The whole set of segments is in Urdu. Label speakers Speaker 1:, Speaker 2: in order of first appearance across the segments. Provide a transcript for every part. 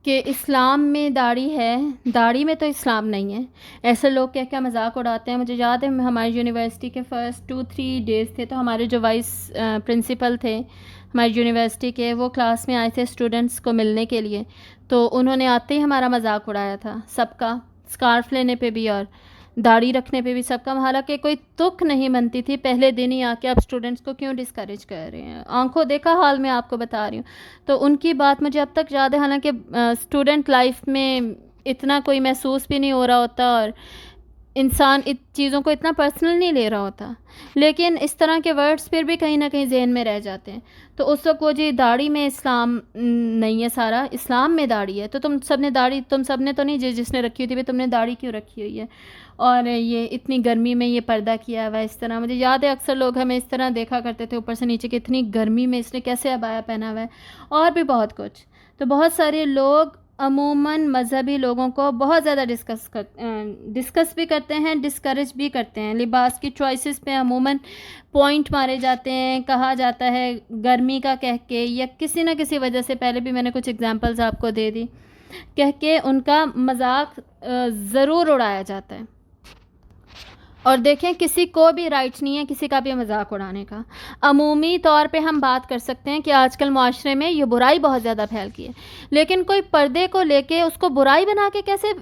Speaker 1: کہ اسلام میں داڑھی ہے، داڑھی میں تو اسلام نہیں ہے، ایسے لوگ کیا مذاق اڑاتے ہیں۔ مجھے یاد ہے ہماری یونیورسٹی کے فرسٹ 2-3 ڈیز تھے، تو ہمارے جو وائس پرنسپل تھے ہماری یونیورسٹی کے، وہ کلاس میں آئے تھے اسٹوڈنٹس کو ملنے کے لیے، تو انہوں نے آتے ہی ہمارا مذاق اڑایا تھا سب کا، اسکارف لینے پہ بھی اور داڑھی رکھنے پہ بھی سب کا، حالانکہ کوئی تک نہیں بنتی تھی، پہلے دن ہی آ کے آپ اسٹوڈنٹس کو کیوں ڈسکریج کر رہے ہیں، آنکھوں دیکھا حال میں آپ کو بتا رہی ہوں۔ تو ان کی بات مجھے اب تک یاد ہے، حالانکہ اسٹوڈنٹ لائف میں اتنا کوئی محسوس بھی نہیں ہو رہا ہوتا اور انسان چیزوں کو اتنا پرسنل نہیں لے رہا ہوتا، لیکن اس طرح کے ورڈز پھر بھی کہیں نہ کہیں ذہن میں رہ جاتے ہیں۔ تو اس وقت وہ جی داڑھی میں اسلام نہیں ہے، سارا اسلام میں داڑھی ہے، تو تم سب نے داڑھی، تم سب نے تو نہیں، جس نے رکھی ہوئی تھی تم نے داڑھی کیوں رکھی ہوئی ہے، اور یہ اتنی گرمی میں یہ پردہ کیا ہوا ہے اس طرح۔ مجھے یاد ہے اکثر لوگ ہمیں اس طرح دیکھا کرتے تھے اوپر سے نیچے کہ اتنی گرمی میں اس نے کیسے عبایا پہنا ہوا ہے، اور بھی بہت کچھ۔ تو بہت سارے لوگ عموماً مذہبی لوگوں کو بہت زیادہ ڈسکس بھی کرتے ہیں، ڈسکریج بھی کرتے ہیں، لباس کی چوائسز پہ عموماً پوائنٹ مارے جاتے ہیں، کہا جاتا ہے گرمی کا کہہ کے، یا کسی نہ کسی وجہ سے، پہلے بھی میں نے کچھ ایگزامپلز آپ کو دے دی، کہہ کے ان کا مذاق ضرور اڑایا جاتا ہے۔ اور دیکھیں کسی کو بھی رائٹ نہیں ہے کسی کا بھی مذاق اڑانے کا۔ عمومی طور پہ ہم بات کر سکتے ہیں کہ آج کل معاشرے میں یہ برائی بہت زیادہ پھیل گئی ہے، لیکن کوئی پردے کو لے کے اس کو برائی بنا کے کیسے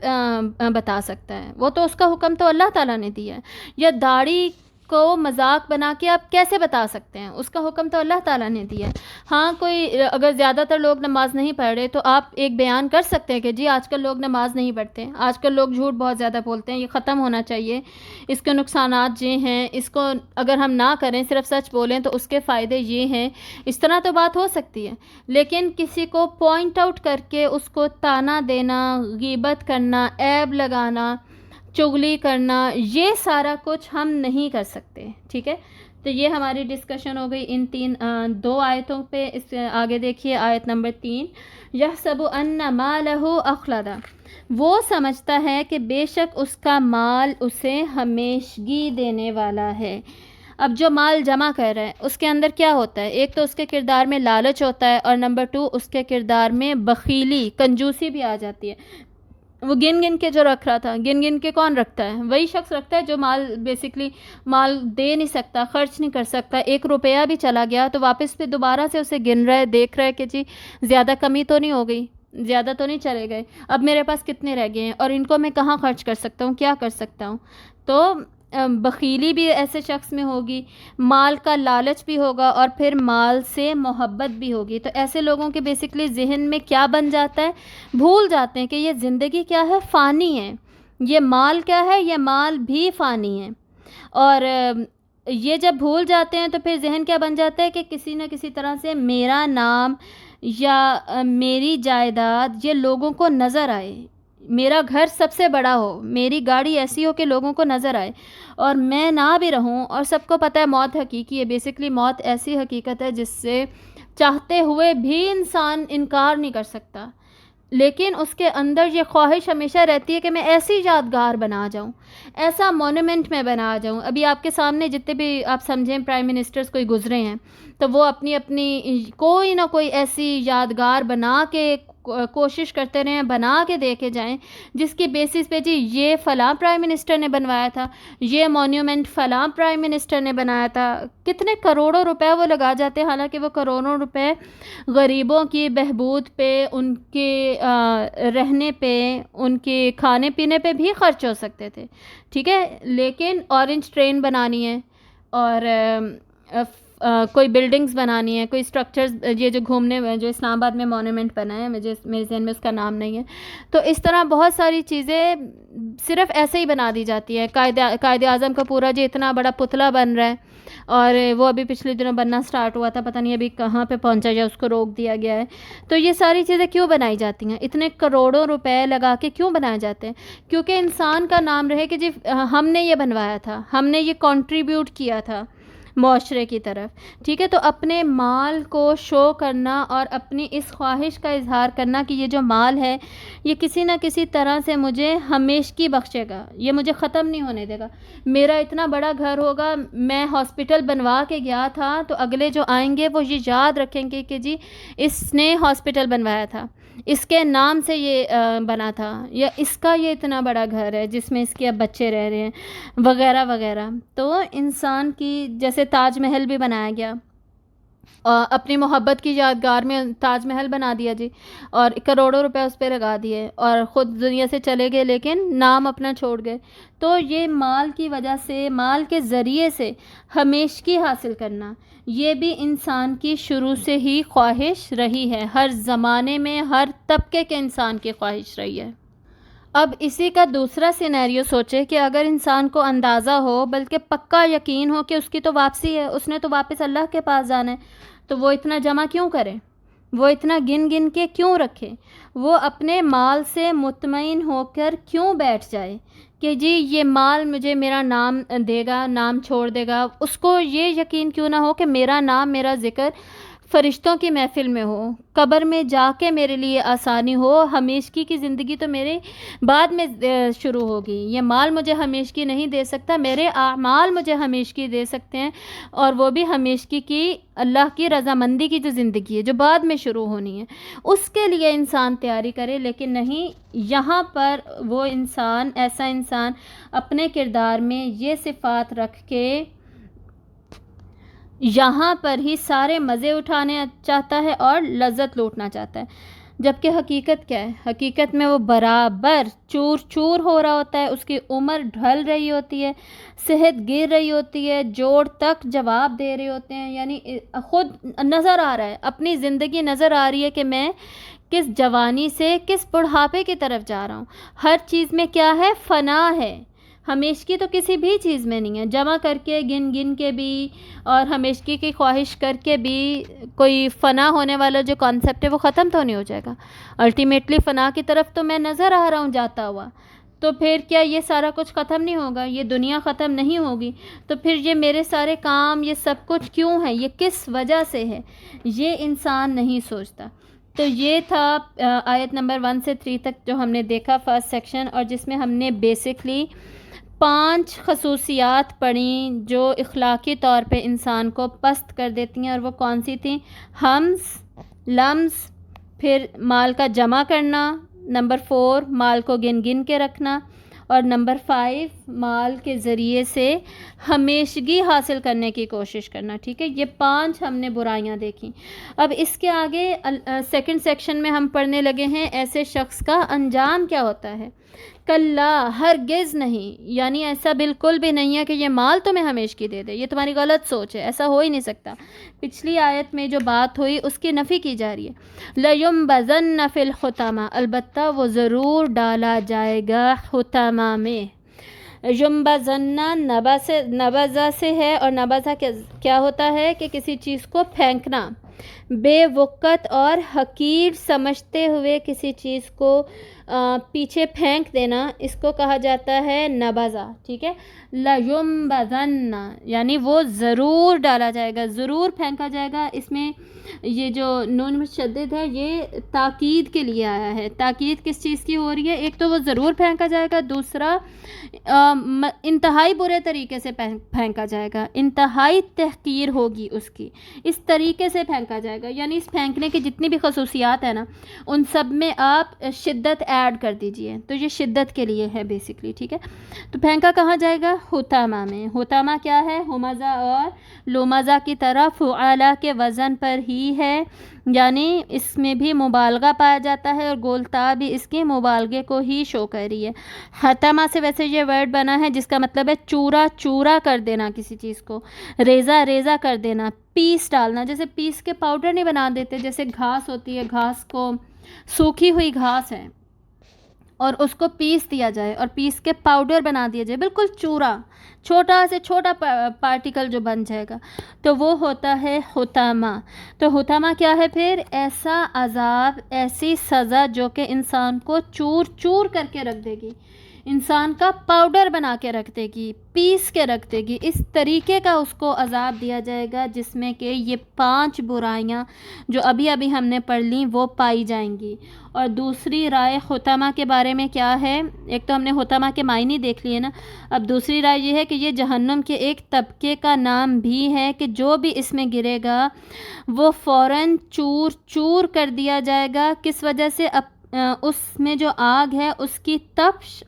Speaker 1: بتا سکتا ہے؟ وہ تو اس کا حکم تو اللہ تعالیٰ نے دیا ہے۔ یا داڑھی کو مذاق بنا کے آپ کیسے بتا سکتے ہیں؟ اس کا حکم تو اللہ تعالیٰ نے دیا ہے۔ ہاں، کوئی اگر زیادہ تر لوگ نماز نہیں پڑھ رہے تو آپ ایک بیان کر سکتے ہیں کہ جی آج کل لوگ نماز نہیں پڑھتے، آج کل لوگ جھوٹ بہت زیادہ بولتے ہیں، یہ ختم ہونا چاہیے، اس کے نقصانات یہ ہیں، اس کو اگر ہم نہ کریں، صرف سچ بولیں تو اس کے فائدے یہ ہیں، اس طرح تو بات ہو سکتی ہے۔ لیکن کسی کو پوائنٹ آؤٹ کر کے اس کو طعنہ دینا، غیبت کرنا، عیب لگانا، چغلی کرنا، یہ سارا کچھ ہم نہیں کر سکتے، ٹھیک ہے؟ تو یہ ہماری ڈسکشن ہو گئی ان دو آیتوں پہ۔ اس آگے دیکھیے آیت نمبر 3، یحسب ان مالہ اخلدہ، وہ سمجھتا ہے کہ بے شک اس کا مال اسے ہمیشگی دینے والا ہے۔ اب جو مال جمع کر رہا ہے اس کے اندر کیا ہوتا ہے؟ ایک تو اس کے کردار میں لالچ ہوتا ہے، اور نمبر 2 اس کے کردار میں بخیلی، کنجوسی بھی آ جاتی ہے۔ وہ گن گن کے جو رکھ رہا تھا، گن گن کے کون رکھتا ہے؟ وہی شخص رکھتا ہے جو مال بیسکلی مال دے نہیں سکتا، خرچ نہیں کر سکتا۔ 1 روپیہ بھی چلا گیا تو واپس پہ دوبارہ سے اسے گن رہا ہے، دیکھ رہا ہے کہ جی زیادہ کمی تو نہیں ہو گئی، زیادہ تو نہیں چلے گئے، اب میرے پاس کتنے رہ گئے ہیں اور ان کو میں کہاں خرچ کر سکتا ہوں، کیا کر سکتا ہوں۔ تو بخیلی بھی ایسے شخص میں ہوگی، مال کا لالچ بھی ہوگا، اور پھر مال سے محبت بھی ہوگی۔ تو ایسے لوگوں کے بیسکلی ذہن میں کیا بن جاتا ہے؟ بھول جاتے ہیں کہ یہ زندگی کیا ہے؟ فانی ہے۔ یہ مال کیا ہے؟ یہ مال بھی فانی ہے۔ اور یہ جب بھول جاتے ہیں تو پھر ذہن کیا بن جاتا ہے کہ کسی نہ کسی طرح سے میرا نام یا میری جائیداد یہ لوگوں کو نظر آئے، میرا گھر سب سے بڑا ہو، میری گاڑی ایسی ہو کہ لوگوں کو نظر آئے، اور میں نہ بھی رہوں، اور سب کو پتہ ہے موت حقیقی ہے۔ بیسکلی موت ایسی حقیقت ہے جس سے چاہتے ہوئے بھی انسان انکار نہیں کر سکتا، لیکن اس کے اندر یہ خواہش ہمیشہ رہتی ہے کہ میں ایسی یادگار بنا جاؤں، ایسا مونومنٹ میں بنا جاؤں۔ ابھی آپ کے سامنے جتنے بھی آپ سمجھیں پرائم منسٹرز کوئی گزرے ہیں تو وہ اپنی اپنی کوئی نہ کوئی ایسی یادگار بنا کے کوشش کرتے رہیں، بنا کے دے کے جائیں، جس کی بیسس پہ جی یہ فلاں پرائم منسٹر نے بنوایا تھا، یہ مونیومنٹ فلاں پرائم منسٹر نے بنایا تھا۔ کتنے کروڑوں روپے وہ لگا جاتے ہیں، حالانکہ وہ کروڑوں روپے غریبوں کی بہبود پہ، ان کے رہنے پہ، ان کے کھانے پینے پہ بھی خرچ ہو سکتے تھے، ٹھیک ہے؟ لیکن اورنج ٹرین بنانی ہے، اور کوئی بلڈنگز بنانی ہے، کوئی سٹرکچرز، یہ جو گھومنے جو اسلام آباد میں مونومنٹ بنا ہے، میرے ذہن میں اس کا نام نہیں ہے، تو اس طرح بہت ساری چیزیں صرف ایسے ہی بنا دی جاتی ہیں۔ قائد اعظم کا پورا جو اتنا بڑا پتلا بن رہا ہے، اور وہ ابھی پچھلے دنوں بننا سٹارٹ ہوا تھا، پتہ نہیں ابھی کہاں پہ پہنچا یا اس کو روک دیا گیا ہے۔ تو یہ ساری چیزیں کیوں بنائی جاتی ہیں؟ اتنے کروڑوں روپے لگا کے کیوں بنائے جاتے ہیں؟ کیونکہ انسان کا نام رہے کہ جی ہم نے یہ بنوایا تھا، ہم نے یہ کنٹریبیوٹ کیا تھا معاشرے کی طرف، ٹھیک ہے؟ تو اپنے مال کو شو کرنا اور اپنی اس خواہش کا اظہار کرنا کہ یہ جو مال ہے یہ کسی نہ کسی طرح سے مجھے ہمیشگی بخشے گا، یہ مجھے ختم نہیں ہونے دے گا، میرا اتنا بڑا گھر ہوگا، میں ہاسپٹل بنوا کے گیا تھا تو اگلے جو آئیں گے وہ یہ یاد رکھیں گے کہ جی اس نے ہاسپٹل بنوایا تھا، اس کے نام سے یہ بنا تھا، یا اس کا یہ اتنا بڑا گھر ہے جس میں اس کے اب بچے رہ رہے ہیں، وغیرہ وغیرہ۔ تو انسان کی جیسے تاج محل بھی بنایا گیا، اپنی محبت کی یادگار میں تاج محل بنا دیا جی، اور کروڑوں روپے اس پہ لگا دیے، اور خود دنیا سے چلے گئے لیکن نام اپنا چھوڑ گئے۔ تو یہ مال کی وجہ سے، مال کے ذریعے سے ہمیشگی حاصل کرنا، یہ بھی انسان کی شروع سے ہی خواہش رہی ہے، ہر زمانے میں ہر طبقے کے انسان کی خواہش رہی ہے۔ اب اسی کا دوسرا سینیریو سوچے کہ اگر انسان کو اندازہ ہو، بلکہ پکا یقین ہو کہ اس کی تو واپسی ہے، اس نے تو واپس اللہ کے پاس جانا ہے، تو وہ اتنا جمع کیوں کرے؟ وہ اتنا گن گن کے کیوں رکھے؟ وہ اپنے مال سے مطمئن ہو کر کیوں بیٹھ جائے کہ جی یہ مال مجھے میرا نام دے گا، نام چھوڑ دے گا؟ اس کو یہ یقین کیوں نہ ہو کہ میرا نام، میرا ذکر فرشتوں کی محفل میں ہو، قبر میں جا کے میرے لیے آسانی ہو، ہمیشگی کی زندگی تو میرے بعد میں شروع ہوگی۔ یہ مال مجھے ہمیشگی نہیں دے سکتا، میرے اعمال مجھے ہمیشگی دے سکتے ہیں، اور وہ بھی ہمیشگی کی اللہ کی رضامندی کی جو زندگی ہے جو بعد میں شروع ہونی ہے، اس کے لیے انسان تیاری کرے۔ لیکن نہیں، یہاں پر وہ انسان، ایسا انسان اپنے کردار میں یہ صفات رکھ کے یہاں پر ہی سارے مزے اٹھانے چاہتا ہے اور لذت لوٹنا چاہتا ہے، جبکہ حقیقت کیا ہے؟ حقیقت میں وہ برابر چور چور ہو رہا ہوتا ہے، اس کی عمر ڈھل رہی ہوتی ہے، صحت گر رہی ہوتی ہے، جوڑ تک جواب دے رہے ہوتے ہیں، یعنی خود نظر آ رہا ہے، اپنی زندگی نظر آ رہی ہے کہ میں کس جوانی سے کس بڑھاپے کی طرف جا رہا ہوں۔ ہر چیز میں کیا ہے؟ فنا ہے، ہمیشگی تو کسی بھی چیز میں نہیں ہے۔ جمع کر کے، گن گن کے بھی، اور ہمیشگی کی خواہش کر کے بھی کوئی فنا ہونے والا جو کانسیپٹ ہے وہ ختم تو نہیں ہو جائے گا۔ الٹیمیٹلی فنا کی طرف تو میں نظر آ رہا ہوں جاتا ہوا، تو پھر کیا یہ سارا کچھ ختم نہیں ہوگا؟ یہ دنیا ختم نہیں ہوگی؟ تو پھر یہ میرے سارے کام، یہ سب کچھ کیوں ہے؟ یہ کس وجہ سے ہے؟ یہ انسان نہیں سوچتا۔ تو یہ تھا آیت نمبر 1 سے 3 تک جو ہم نے دیکھا فرسٹ سیکشن، اور جس میں ہم نے بیسکلی 5 خصوصیات پڑھیں جو اخلاقی طور پہ انسان کو پست کر دیتی ہیں، اور وہ کون سی تھیں؟ ہمز، لمز، پھر مال کا جمع کرنا، نمبر 4 مال کو گن گن کے رکھنا، اور نمبر 5 مال کے ذریعے سے ہمیشگی حاصل کرنے کی کوشش کرنا۔ ٹھیک ہے، یہ 5 ہم نے برائیاں دیکھیں۔ اب اس کے آگے سیکنڈ سیکشن میں ہم پڑھنے لگے ہیں ایسے شخص کا انجام کیا ہوتا ہے۔ کلا، ہرگز نہیں، یعنی ایسا بالکل بھی نہیں ہے کہ یہ مال تمہیں ہمیشگی دے دے، یہ تمہاری غلط سوچ ہے، ایسا ہو ہی نہیں سکتا۔ پچھلی آیت میں جو بات ہوئی اس کی نفی کی جا رہی ہے۔ لَيُنبَذَنَّ فِي الْحُطَمَةِ، البتہ وہ ضرور ڈالا جائے گا حطمہ میں۔ ینبذن نبذہ سے ہے، اور نبذہ کیا ہوتا ہے کہ کسی چیز کو پھینکنا، بے وقت اور حقیر سمجھتے ہوئے کسی چیز کو پیچھے پھینک دینا، اس کو کہا جاتا ہے نبذہ۔ ٹھیک ہے، لَيُنبَذَنَّ یعنی وہ ضرور ڈالا جائے گا، ضرور پھینکا جائے گا۔ اس میں یہ جو نون مشدد ہے یہ تاکید کے لیے آیا ہے۔ تاکید کس چیز کی ہو رہی ہے؟ ایک تو وہ ضرور پھینکا جائے گا، دوسرا انتہائی برے طریقے سے پھینکا جائے گا، انتہائی تحقیر ہوگی اس کی، اس طریقے سے پھینکا جائے گا۔ یعنی اس پھینکنے کی جتنی بھی خصوصیات ہیں نا، ان سب میں آپ شدت ایڈ کر دیجئے، تو یہ شدت کے لیے ہے بیسکلی۔ ٹھیک ہے، تو پھینکا کہاں جائے گا؟ حطمہ میں۔ حطمہ کیا ہے؟ ہمزہ اور لمزہ کی طرح فعالہ کے وزن پر ہی ہے، یعنی اس میں بھی مبالغہ پایا جاتا ہے، اور گولتا بھی اس کے مبالغے کو ہی شو کر رہی ہے۔ حطمہ سے ویسے یہ ورڈ بنا ہے جس کا مطلب ہے چورا چورا کر دینا، کسی چیز کو ریزہ ریزہ کر دینا، پیس ڈالنا۔ جیسے پیس کے پاؤڈر نہیں بنا دیتے، جیسے گھاس ہوتی ہے، گھاس کو سوکھی ہوئی گھاس ہے اور اس کو پیس دیا جائے اور پیس کے پاؤڈر بنا دیا جائے، بالکل چورا، چھوٹا سے چھوٹا پارٹیکل جو بن جائے گا، تو وہ ہوتا ہے حطمہ۔ تو حطمہ کیا ہے پھر؟ ایسا عذاب، ایسی سزا جو کہ انسان کو چور چور کر کے رکھ دے گی، انسان کا پاؤڈر بنا کے رکھ دے گی، پیس کے رکھ دے گی. اس طریقے کا اس کو عذاب دیا جائے گا جس میں کہ یہ 5 برائیاں جو ابھی ابھی ہم نے پڑھ لیں وہ پائی جائیں گی. اور دوسری رائے حطمہ کے بارے میں کیا ہے؟ ایک تو ہم نے حطمہ کے معنی دیکھ لیے نا، اب دوسری رائے یہ ہے کہ یہ جہنم کے ایک طبقے کا نام بھی ہے کہ جو بھی اس میں گرے گا وہ فوراً چور چور کر دیا جائے گا. کس وجہ سے؟ اس میں جو آگ ہے اس کی تپش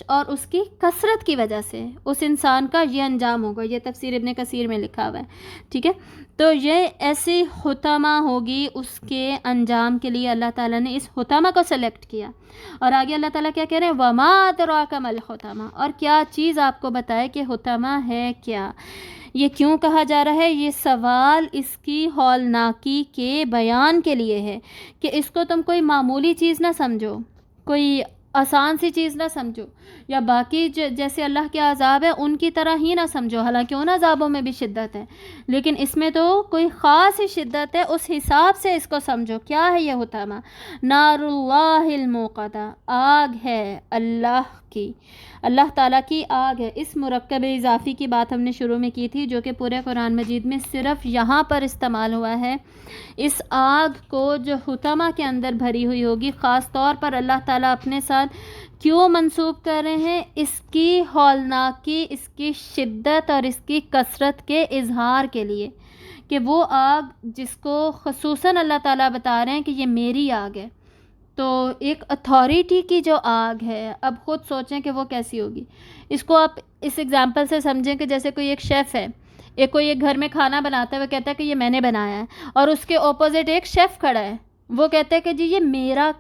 Speaker 1: اور اس کی کثرت کی وجہ سے اس انسان کا یہ انجام ہوگا. یہ تفسیر ابن کثیر میں لکھا ہوا ہے. ٹھیک ہے، تو یہ ایسی حطمہ ہوگی. اس کے انجام کے لیے اللہ تعالیٰ نے اس حطمہ کو سلیکٹ کیا. اور آگے اللہ تعالیٰ کیا کہہ رہے ہیں؟ وَمَا أَدْرَاكَ مَا الْحُطَمَةُ، اور کیا چیز آپ کو بتائے کہ حطمہ ہے کیا. یہ کیوں کہا جا رہا ہے؟ یہ سوال اس کی ہولناکی کے بیان کے لیے ہے کہ اس کو تم کوئی معمولی چیز نہ سمجھو، کوئی آسان سی چیز نہ سمجھو، یا باقی جیسے اللہ کے عذاب ہے ان کی طرح ہی نہ سمجھو. حالانکہ ان عذابوں میں بھی شدت ہے، لیکن اس میں تو کوئی خاص ہی شدت ہے، اس حساب سے اس کو سمجھو. کیا ہے یہ حطمہ؟ نار اللہ الموقدہ، آگ ہے اللہ کی، اللہ تعالیٰ کی آگ ہے. اس مرکب اضافی کی بات ہم نے شروع میں کی تھی جو کہ پورے قرآن مجید میں صرف یہاں پر استعمال ہوا ہے. اس آگ کو جو حطمہ کے اندر بھری ہوئی ہوگی خاص طور پر اللہ تعالیٰ اپنے ساتھ کیوں منسوب کر رہے ہیں؟ اس کی ہولناکی، اس کی شدت اور اس کی کثرت کے اظہار کے لیے کہ وہ آگ جس کو خصوصاً اللہ تعالیٰ بتا رہے ہیں کہ یہ میری آگ ہے. تو ایک اتھارٹی کی جو آگ ہے، اب خود سوچیں کہ وہ کیسی ہوگی. اس کو آپ اس ایگزامپل سے سمجھیں کہ جیسے کوئی ایک شیف ہے، کوئی ایک گھر میں کھانا بناتا ہے، وہ کہتا ہے کہ یہ میں نے بنایا ہے، اور اس کے اپوزٹ ایک شیف کھڑا ہے، وہ کہتا ہے کہ جی یہ میرا،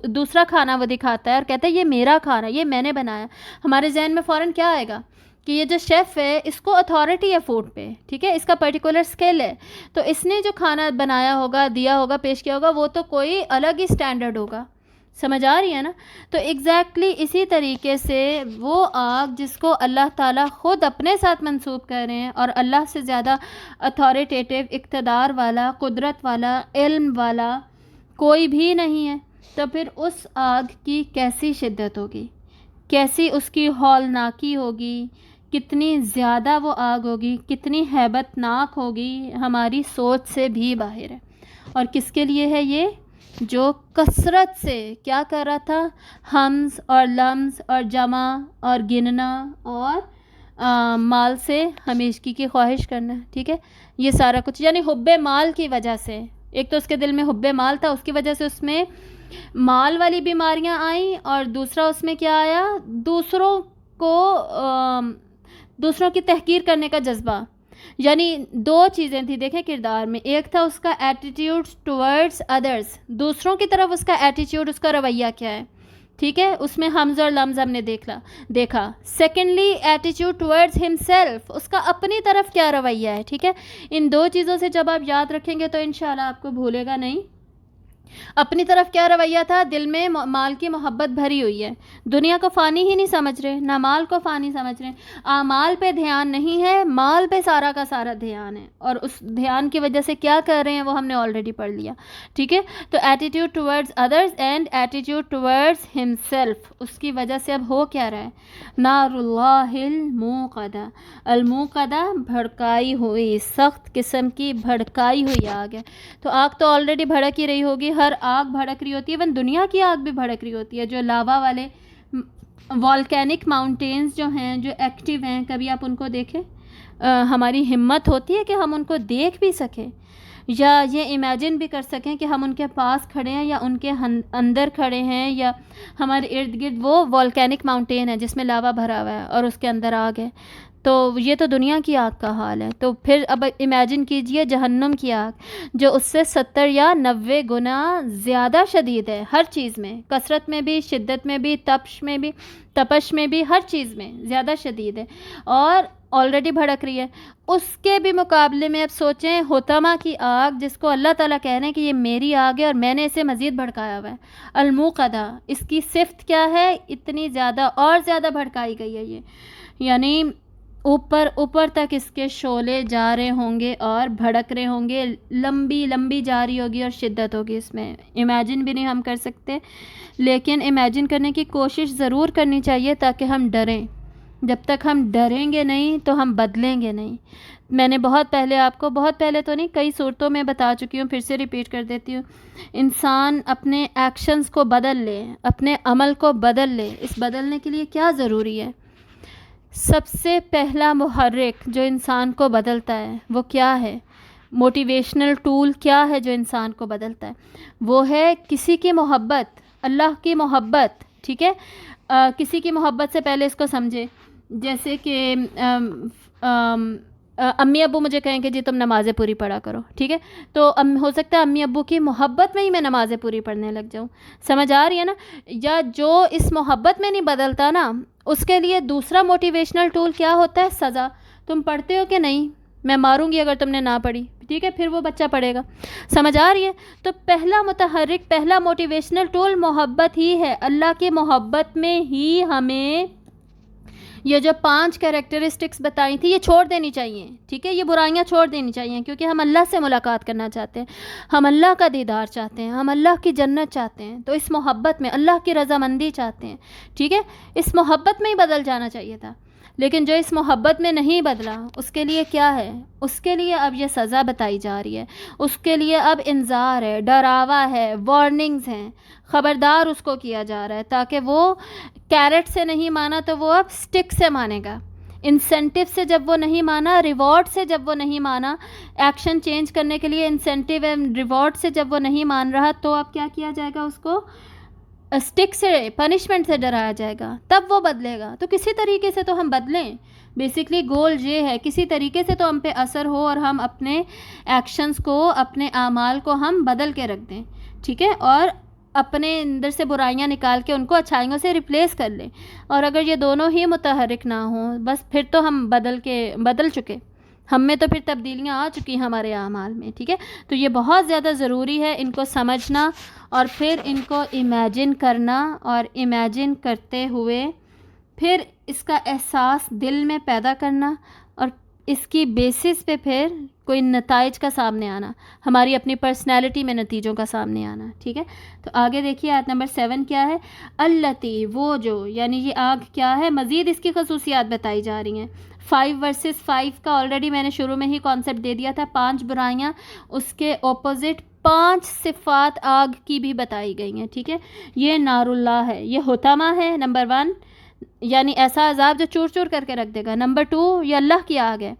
Speaker 1: دوسرا کھانا وہ دکھاتا ہے اور کہتا ہے یہ میرا کھانا، یہ میں نے بنایا. ہمارے ذہن میں فوراً کیا آئے گا کہ یہ جو شیف ہے اس کو اتھارٹی ہے فوڈ پہ. ٹھیک ہے، اس کا پرٹیکولر اسکل ہے، تو اس نے جو کھانا بنایا ہوگا، دیا ہوگا، پیش کیا ہوگا، وہ تو کوئی الگ ہی اسٹینڈرڈ ہوگا. سمجھ آ رہی ہے نا؟ تو ایگزیکٹلی اسی طریقے سے وہ آگ جس کو اللہ تعالیٰ خود اپنے ساتھ منسوب کر رہے ہیں اور اللہ سے زیادہ اتھارٹیٹیو، اقتدار والا، قدرت والا، علم والا کوئی بھی نہیں ہے، تو پھر اس آگ کی کیسی شدت ہوگی، کیسی اس کی ہولناکی ہوگی، کتنی زیادہ وہ آگ ہوگی، کتنی ہیبت ناک ہوگی، ہماری سوچ سے بھی باہر ہے. اور کس کے لیے ہے یہ؟ جو کثرت سے کیا کر رہا تھا؟ ہمز اور لمز اور جمع اور گننا اور مال سے ہمیشگی کی خواہش کرنا. ٹھیک ہے، یہ سارا کچھ یعنی حب مال کی وجہ سے، ایک تو اس کے دل میں حب مال تھا، اس کی وجہ سے اس میں مال والی بیماریاں آئیں، اور دوسرا اس میں کیا آیا؟ دوسروں کی تحقیر کرنے کا جذبہ. یعنی 2 چیزیں تھیں دیکھیں کردار میں، ایک تھا اس کا ایٹیٹیوڈ ٹورڈز ادرز، دوسروں کی طرف اس کا ایٹیٹیوڈ، اس کا رویہ کیا ہے. ٹھیک ہے، اس میں حمز اور لمز ہم نے دیکھا. سیکنڈلی ایٹیٹیوڈ ٹورڈز ہم سیلف، اس کا اپنی طرف کیا رویہ ہے. ٹھیک ہے، ان 2 چیزوں سے جب آپ یاد رکھیں گے تو انشاءاللہ آپ کو بھولے گا نہیں. اپنی طرف کیا رویہ تھا؟ دل میں مال کی محبت بھری ہوئی ہے، دنیا کو فانی ہی نہیں سمجھ رہے، نہ مال کو فانی سمجھ رہے، اعمال پہ دھیان نہیں ہے، مال پہ سارا کا سارا دھیان ہے، اور اس دھیان کی وجہ سے کیا کر رہے ہیں وہ ہم نے آلریڈی پڑھ لیا. ٹھیک ہے، تو attitude towards others and attitude towards ہم سیلف، اس کی وجہ سے اب ہو کیا رہا ہے؟ نار اللہ الموقدہ، الموقدہ بھڑکائی ہوئی، سخت قسم کی بھڑکائی ہوئی آگ ہے. تو آگ تو آلریڈی بھڑک ہی رہی ہوگی، ہر آگ بھڑک رہی ہوتی ہے، ایون دنیا کی آگ بھی بھڑک رہی ہوتی ہے. جو لاوا والے والکینک ماؤنٹینز جو ہیں، جو ایکٹیو ہیں، کبھی آپ ان کو دیکھیں، ہماری ہمت ہوتی ہے کہ ہم ان کو دیکھ بھی سکیں یا یہ امیجن بھی کر سکیں کہ ہم ان کے پاس کھڑے ہیں یا ان کے اندر کھڑے ہیں یا ہمارے ارد گرد وہ والکینک ماؤنٹین ہے جس میں لاوا بھرا ہوا ہے اور اس کے اندر آگ ہے. تو یہ تو دنیا کی آگ کا حال ہے. تو پھر اب امیجن کیجئے جہنم کی آگ جو اس سے 70 یا 90 گنا زیادہ شدید ہے، ہر چیز میں، کثرت میں بھی، شدت میں بھی، تپش میں بھی، ہر چیز میں زیادہ شدید ہے اور آلریڈی بھڑک رہی ہے. اس کے بھی مقابلے میں اب سوچیں حطمہ کی آگ جس کو اللہ تعالیٰ کہہ رہے ہیں کہ یہ میری آگ ہے اور میں نے اسے مزید بھڑکایا ہوا ہے. الموقدہ، اس کی صفت کیا ہے؟ اتنی زیادہ اور زیادہ بھڑکائی گئی ہے یہ. یعنی اوپر اوپر تک اس کے شعلے جا رہے ہوں گے اور بھڑک رہے ہوں گے، لمبی لمبی جاری ہوگی اور شدت ہوگی اس میں، امیجن بھی نہیں ہم کر سکتے، لیکن امیجن کرنے کی کوشش ضرور کرنی چاہیے تاکہ ہم ڈریں۔ جب تک ہم ڈریں گے نہیں تو ہم بدلیں گے نہیں۔ میں نے بہت پہلے آپ کو، بہت پہلے تو نہیں، کئی صورتوں میں بتا چکی ہوں، پھر سے ریپیٹ کر دیتی ہوں، انسان اپنے ایکشنز کو بدل لے، اپنے عمل کو بدل لے۔ اس بدلنے کے لیے کیا ضروری ہے؟ سب سے پہلا محرک جو انسان کو بدلتا ہے وہ کیا ہے؟ موٹیویشنل ٹول کیا ہے جو انسان کو بدلتا ہے؟ وہ ہے کسی کی محبت، اللہ کی محبت، ٹھیک ہے؟ کسی کی محبت سے پہلے اس کو سمجھے، جیسے کہ امی ابو مجھے کہیں کہ جی تم نمازیں پوری پڑھا کرو، ٹھیک ہے؟ تو ہو سکتا ہے امی ابو کی محبت میں ہی میں نمازیں پوری پڑھنے لگ جاؤں، سمجھ آ رہی ہے نا؟ یا جو اس محبت میں نہیں بدلتا نا، اس کے لیے دوسرا موٹیویشنل ٹول کیا ہوتا ہے؟ سزا۔ تم پڑھتے ہو کہ نہیں؟ میں ماروں گی اگر تم نے نہ پڑھی، ٹھیک ہے؟ پھر وہ بچہ پڑھے گا، سمجھ آ رہی ہے؟ تو پہلا متحرک، پہلا موٹیویشنل ٹول محبت ہی ہے۔ اللہ کی محبت میں ہی ہمیں یہ جو 5 کیریکٹرسٹکس بتائی تھی یہ چھوڑ دینی چاہیے، ٹھیک ہے؟ یہ برائیاں چھوڑ دینی چاہیے، کیونکہ ہم اللہ سے ملاقات کرنا چاہتے ہیں، ہم اللہ کا دیدار چاہتے ہیں، ہم اللہ کی جنت چاہتے ہیں، تو اس محبت میں اللہ کی رضامندی چاہتے ہیں، ٹھیک ہے؟ اس محبت میں ہی بدل جانا چاہیے تھا، لیکن جو اس محبت میں نہیں بدلا اس کے لیے کیا ہے؟ اس کے لیے اب یہ سزا بتائی جا رہی ہے، اس کے لیے اب انذار ہے، ڈراوا ہے، وارننگز ہیں، خبردار اس کو کیا جا رہا ہے، تاکہ وہ کیرٹ سے نہیں مانا تو وہ اب سٹک سے مانے گا، انسینٹیو سے جب وہ نہیں مانا، ریوارڈ سے جب وہ نہیں مانا، ایکشن چینج کرنے کے لیے انسینٹیو اینڈ ریوارڈ سے جب وہ نہیں مان رہا، تو اب کیا کیا جائے گا؟ اس کو سٹک سے، پنشمنٹ سے ڈرایا جائے گا، تب وہ بدلے گا۔ تو کسی طریقے سے تو ہم بدلیں، بیسکلی گول یہ ہے، کسی طریقے سے تو ہم پہ اثر ہو اور ہم اپنے ایکشنز کو، اپنے اعمال کو ہم بدل کے رکھ دیں، ٹھیک ہے؟ اور اپنے اندر سے برائیاں نکال کے ان کو اچھائیوں سے ریپلیس کر لیں۔ اور اگر یہ دونوں ہی متحرک نہ ہوں، بس پھر تو ہم بدل چکے، ہم میں تو پھر تبدیلیاں آ چکی ہمارے اعمال میں، ٹھیک ہے؟ تو یہ بہت زیادہ ضروری ہے ان کو سمجھنا، اور پھر ان کو امیجن کرنا، اور امیجن کرتے ہوئے پھر اس کا احساس دل میں پیدا کرنا، اور اس کی بیسس پہ پھر کوئی نتائج کا سامنے آنا، ہماری اپنی پرسنالٹی میں نتیجوں کا سامنے آنا، ٹھیک ہے؟ تو آگے دیکھیے آیت نمبر 7 کیا ہے؟ التی، وہ جو، یعنی یہ آگ کیا ہے؟ مزید اس کی خصوصیات بتائی جا رہی ہیں۔ 5 ورسز 5 کا آلریڈی میں نے شروع میں ہی کانسیپٹ دے دیا تھا، 5 برائیاں، اس کے اپوزٹ 5 صفات آگ کی بھی بتائی گئی ہیں، ٹھیک ہے؟ یہ نار اللہ ہے، یہ حطمہ ہے، نمبر 1، یعنی ایسا عذاب جو چور چور کر کے رکھ دے گا۔ نمبر 2، یہ اللہ کی آگ ہے۔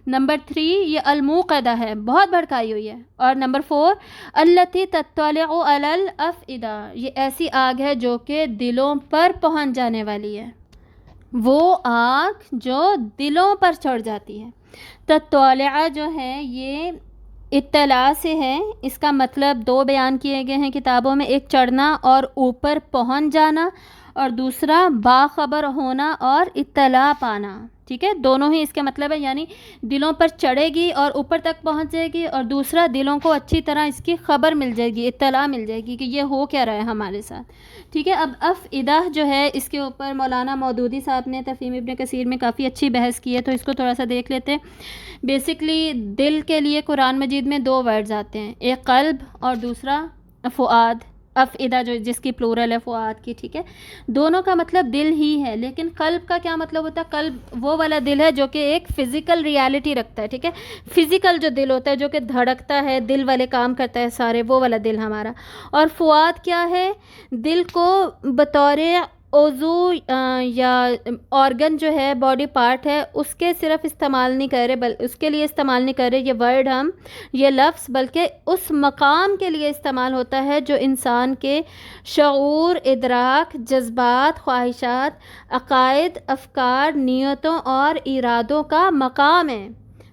Speaker 1: نمبر 3، یہ الموقدہ ہے، بہت بھڑکائی ہوئی ہے۔ اور نمبر 4، التی تطلع علی الافئدہ، یہ ایسی آگ ہے جو کہ دلوں پر پہنچ جانے والی ہے، وہ آگ جو دلوں پر چڑھ جاتی ہے۔ تطلع جو ہے یہ اطلاع سے ہے، اس کا مطلب 2 بیان کیے گئے ہیں کتابوں میں، ایک چڑھنا اور اوپر پہنچ جانا، اور دوسرا باخبر ہونا اور اطلاع پانا، ٹھیک ہے؟ دونوں ہی اس کے مطلب ہے، یعنی دلوں پر چڑھے گی اور اوپر تک پہنچ جائے گی، اور دوسرا دلوں کو اچھی طرح اس کی خبر مل جائے گی، اطلاع مل جائے گی کہ یہ ہو کیا رہا ہے ہمارے ساتھ، ٹھیک ہے؟ اب افئدہ جو ہے، اس کے اوپر مولانا مودودی صاحب نے تفہیم ابن کثیر میں کافی اچھی بحث کی ہے، تو اس کو تھوڑا سا دیکھ لیتے ہیں۔ بیسکلی دل کے لیے قرآن مجید میں 2 ورڈز آتے ہیں، ایک قلب اور دوسرا فؤاد۔ افئدہ جو جس کی پلورل ہے فؤاد کی، ٹھیک ہے؟ دونوں کا مطلب دل ہی ہے، لیکن قلب کا کیا مطلب ہوتا ہے؟ قلب وہ والا دل ہے جو کہ ایک فزیکل ریالٹی رکھتا ہے، ٹھیک ہے؟ فزیکل جو دل ہوتا ہے جو کہ دھڑکتا ہے، دل والے کام کرتا ہے سارے، وہ والا دل ہمارا۔ اور فؤاد کیا ہے؟ دل کو بطور عضو یا آرگن جو ہے، باڈی پارٹ ہے، اس کے صرف استعمال نہیں کر رہے، اس کے لیے استعمال نہیں کر رہے یہ ورڈ ہم، یہ لفظ، بلکہ اس مقام کے لیے استعمال ہوتا ہے جو انسان کے شعور، ادراک، جذبات، خواہشات، عقائد، افکار، نیتوں اور ارادوں کا مقام ہے۔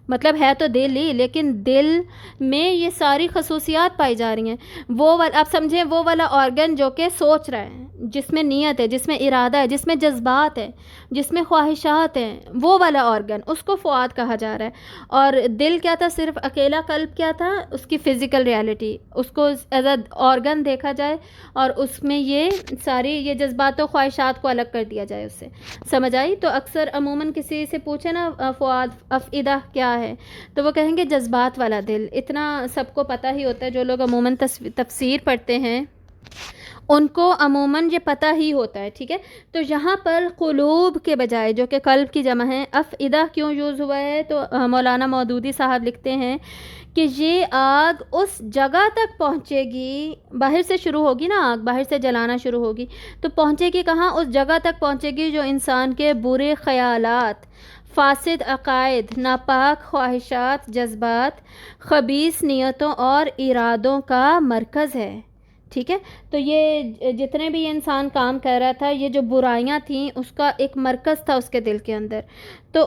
Speaker 1: مطلب ہے تو دل ہی، لیکن دل میں یہ ساری خصوصیات پائی جا رہی ہیں۔ وہ آپ سمجھیں وہ والا آرگن جو کہ سوچ رہا ہے، جس میں نیت ہے، جس میں ارادہ ہے، جس میں جذبات ہے، جس میں خواہشات ہیں، وہ والا آرگن، اس کو فؤاد کہا جا رہا ہے۔ اور دل کیا تھا؟ صرف اکیلا قلب کیا تھا؟ اس کی فزیکل ریالٹی، اس کو ایز اے آرگن دیکھا جائے اور اس میں یہ ساری یہ جذبات و خواہشات کو الگ کر دیا جائے اس سے، سمجھ آئی؟ تو اکثر عموماً کسی سے پوچھے نا فؤاد افئدہ کیا ہے، تو وہ کہیں گے جذبات والا دل۔ اتنا سب کو پتہ ہی ہوتا ہے، جو لوگ عموماً تفسیر پڑھتے ہیں ان کو عموماً یہ پتہ ہی ہوتا ہے، ٹھیک ہے؟ تو یہاں پر قلوب کے بجائے، جو کہ قلب کی جمع ہے، افئدہ کیوں یوز ہوا ہے؟ تو مولانا مودودی صاحب لکھتے ہیں کہ یہ آگ اس جگہ تک پہنچے گی، باہر سے شروع ہوگی نا آگ، باہر سے جلانا شروع ہوگی تو پہنچے گی کہاں؟ اس جگہ تک پہنچے گی جو انسان کے برے خیالات، فاسد عقائد، ناپاک خواہشات، جذبات، خبیث نیتوں اور ارادوں کا مرکز ہے، ٹھیک ہے؟ تو یہ جتنے بھی انسان کام کر رہا تھا، یہ جو برائیاں تھیں اس کا ایک مرکز تھا اس کے دل کے اندر، تو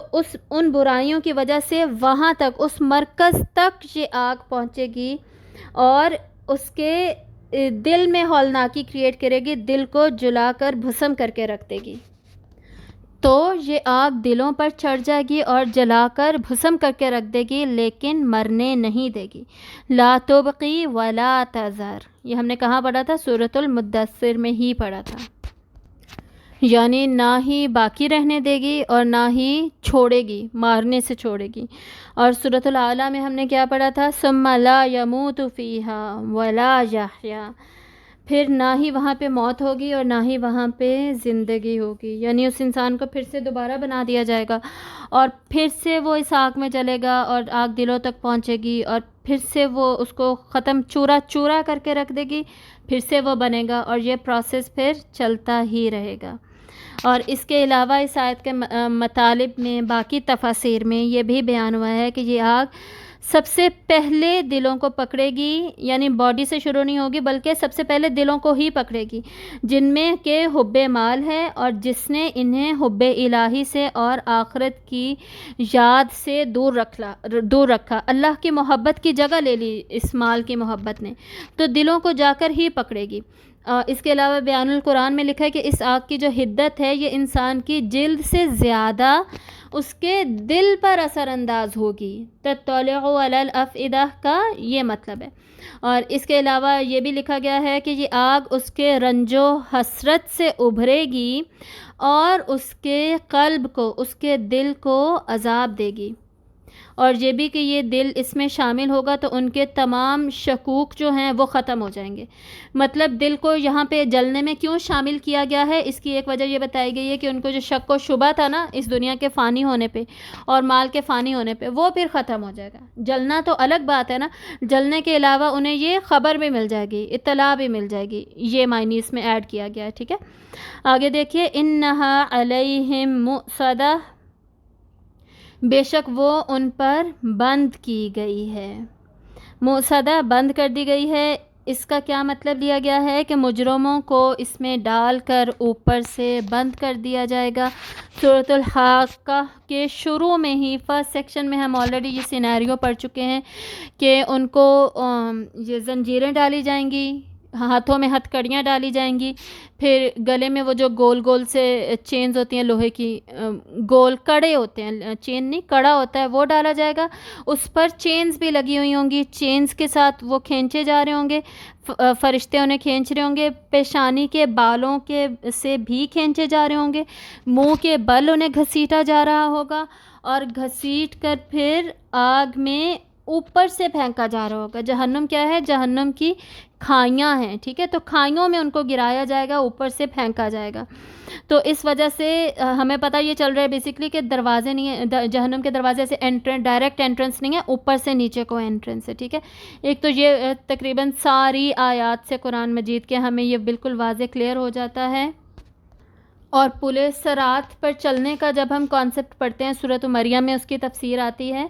Speaker 1: ان برائیوں کی وجہ سے وہاں تک، اس مرکز تک یہ آگ پہنچے گی اور اس کے دل میں ہولناکی کریٹ کرے گی، دل کو جلا کر بھسم کر کے رکھ دے گی۔ تو یہ آگ دلوں پر چڑھ جائے گی اور جلا کر بھسم کر کے رکھ دے گی، لیکن مرنے نہیں دے گی۔ لا تبقی ولا تذر، یہ ہم نے کہاں پڑھا تھا؟ سورۃ المدثر میں ہی پڑھا تھا۔ یعنی نہ ہی باقی رہنے دے گی اور نہ ہی چھوڑے گی، مارنے سے چھوڑے گی۔ اور سورۃ الاعلیٰ میں ہم نے کیا پڑھا تھا؟ ثم لا يموت فیہا ولا یحیا، پھر نہ ہی وہاں پہ موت ہوگی اور نہ ہی وہاں پہ زندگی ہوگی، یعنی اس انسان کو پھر سے دوبارہ بنا دیا جائے گا اور پھر سے وہ اس آگ میں جلے گا اور آگ دلوں تک پہنچے گی اور پھر سے وہ اس کو ختم چورا چورا کر کے رکھ دے گی، پھر سے وہ بنے گا اور یہ پروسیس پھر چلتا ہی رہے گا۔ اور اس کے علاوہ اس آیت کے مطالب میں، باقی تفاسیر میں یہ بھی بیان ہوا ہے کہ یہ آگ سب سے پہلے دلوں کو پکڑے گی، یعنی باڈی سے شروع نہیں ہوگی بلکہ سب سے پہلے دلوں کو ہی پکڑے گی، جن میں کہ حب مال ہے اور جس نے انہیں حب الہی سے اور آخرت کی یاد سے دور رکھا، اللہ کی محبت کی جگہ لے لی اس مال کی محبت نے، تو دلوں کو جا کر ہی پکڑے گی۔ اس کے علاوہ بیان القرآن میں لکھا ہے کہ اس آگ کی جو حدت ہے یہ انسان کی جلد سے زیادہ اس کے دل پر اثر انداز ہوگی۔ تطلع علی الافئدہ کا یہ مطلب ہے۔ اور اس کے علاوہ یہ بھی لکھا گیا ہے کہ یہ آگ اس کے رنج و حسرت سے ابھرے گی اور اس کے قلب کو، اس کے دل کو عذاب دے گی، اور یہ بھی کہ یہ دل اس میں شامل ہوگا تو ان کے تمام شکوک جو ہیں وہ ختم ہو جائیں گے۔ مطلب دل کو یہاں پہ جلنے میں کیوں شامل کیا گیا ہے؟ اس کی ایک وجہ یہ بتائی گئی ہے کہ ان کو جو شک و شبہ تھا نا اس دنیا کے فانی ہونے پہ اور مال کے فانی ہونے پہ، وہ پھر ختم ہو جائے گا۔ جلنا تو الگ بات ہے نا، جلنے کے علاوہ انہیں یہ خبر بھی مل جائے گی، اطلاع بھی مل جائے گی، یہ معنی اس میں ایڈ کیا گیا ہے، ٹھیک ہے؟ آگے دیکھیے، انہا علیہم مؤصدہ، بے شک وہ ان پر بند کی گئی ہے، مؤصدہ بند کر دی گئی ہے۔ اس کا کیا مطلب لیا گیا ہے کہ مجرموں کو اس میں ڈال کر اوپر سے بند کر دیا جائے گا۔ سورۃ الحاقہ کے شروع میں ہی فرسٹ سیکشن میں ہم آلریڈی یہ سینیریو پڑھ چکے ہیں کہ ان کو یہ زنجیریں ڈالی جائیں گی، ہاتھوں میں ہتھ کڑیاں ڈالی جائیں گی، پھر گلے میں وہ جو گول گول سے چینز ہوتی ہیں لوہے کی، گول کڑے ہوتے ہیں، چین نہیں کڑا ہوتا ہے، وہ ڈالا جائے گا، اس پر چینز بھی لگی ہوئی ہوں گی، چینز کے ساتھ وہ کھینچے جا رہے ہوں گے، فرشتے انہیں کھینچ رہے ہوں گے، پیشانی کے بالوں کے سے بھی کھینچے جا رہے ہوں گے، منہ کے بل انہیں گھسیٹا جا رہا ہوگا اور گھسیٹ کر پھر آگ میں اوپر سے پھینکا جا رہا ہوگا۔ جہنم کیا ہے؟ جہنم کی کھائیاں ہیں، ٹھیک ہے؟ تو کھائیوں میں ان کو گرایا جائے گا، اوپر سے پھینکا جائے گا۔ تو اس وجہ سے ہمیں پتہ یہ چل رہا ہے بیسیکلی کہ دروازے نہیں ہیں، جہنم کے دروازے سے ڈائریکٹ انٹرنس نہیں ہے، اوپر سے نیچے کو انٹرنس ہے، ٹھیک ہے؟ ایک تو یہ تقریباً ساری آیات سے قرآن مجید کے ہمیں یہ بالکل واضح کلیئر ہو جاتا ہے۔ اور پلِ صراط پر چلنے کا جب ہم کانسیپٹ پڑھتے ہیں، سورۃ مریم میں اس کی تفسیر آتی ہے،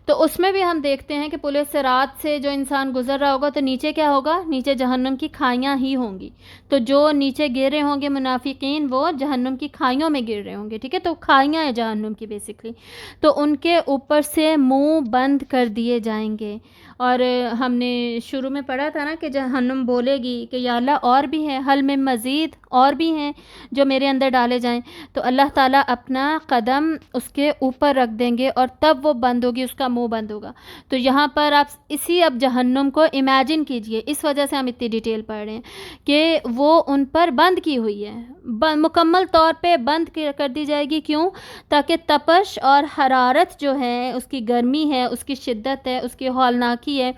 Speaker 1: تو اس میں بھی ہم دیکھتے ہیں کہ پلِ صراط سے جو انسان گزر رہا ہوگا تو نیچے کیا ہوگا؟ نیچے جہنم کی کھائیاں ہی ہوں گی، تو جو نیچے گر رہے ہوں گے منافقین وہ جہنم کی کھائیوں میں گر رہے ہوں گے، ٹھیک ہے؟ تو کھائیاں ہیں جہنم کی بیسیکلی، تو ان کے اوپر سے منہ بند کر دیے جائیں گے۔ اور ہم نے شروع میں پڑھا تھا نا کہ جہنم بولے گی کہ یا اللہ اور بھی ہے، حل میں مزید، اور بھی ہیں جو میرے اندر ڈالے جائیں، تو اللہ تعالیٰ اپنا قدم اس کے اوپر رکھ دیں گے اور تب وہ بند ہوگی، اس کا منہ بند ہوگا۔ تو یہاں پر آپ اسی اب جہنم کو امیجن کیجئے، اس وجہ سے ہم اتنی ڈیٹیل پڑھ رہے ہیں کہ وہ ان پر بند کی ہوئی ہے، مکمل طور پہ بند کر دی جائے گی۔ کیوں؟ تاکہ تپش اور حرارت جو ہے، اس کی گرمی ہے، اس کی شدت ہے، اس کی ہولناکی ہے،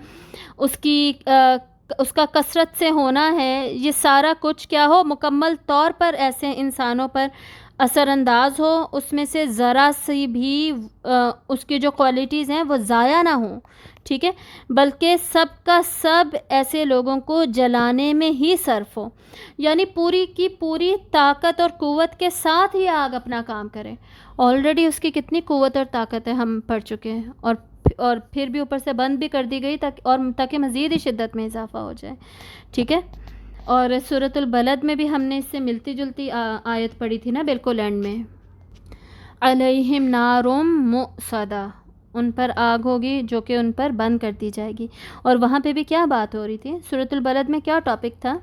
Speaker 1: اس کا کثرت سے ہونا ہے، یہ سارا کچھ کیا ہو، مکمل طور پر ایسے انسانوں پر اثر انداز ہو، اس میں سے ذرا سی بھی اس کی جو کوالٹیز ہیں وہ ضائع نہ ہوں، ٹھیک ہے، بلکہ سب کا سب ایسے لوگوں کو جلانے میں ہی صرف ہو، یعنی پوری کی پوری طاقت اور قوت کے ساتھ ہی آگ اپنا کام کرے۔ آلریڈی اس کی کتنی قوت اور طاقت ہے ہم پڑھ چکے ہیں، اور پھر بھی اوپر سے بند بھی کر دی گئی تاکہ مزید ہی شدت میں اضافہ ہو جائے، ٹھیک ہے۔ اور سورۃ البلد میں بھی ہم نے اس سے ملتی جلتی آیت پڑھی تھی نا، بالکل اینڈ میں، علیہم نارم مؤصدہ، ان پر آگ ہوگی جو کہ ان پر بند کر دی جائے گی۔ اور وہاں پہ بھی کیا بات ہو رہی تھی؟ سورۃ البلد میں کیا ٹاپک تھا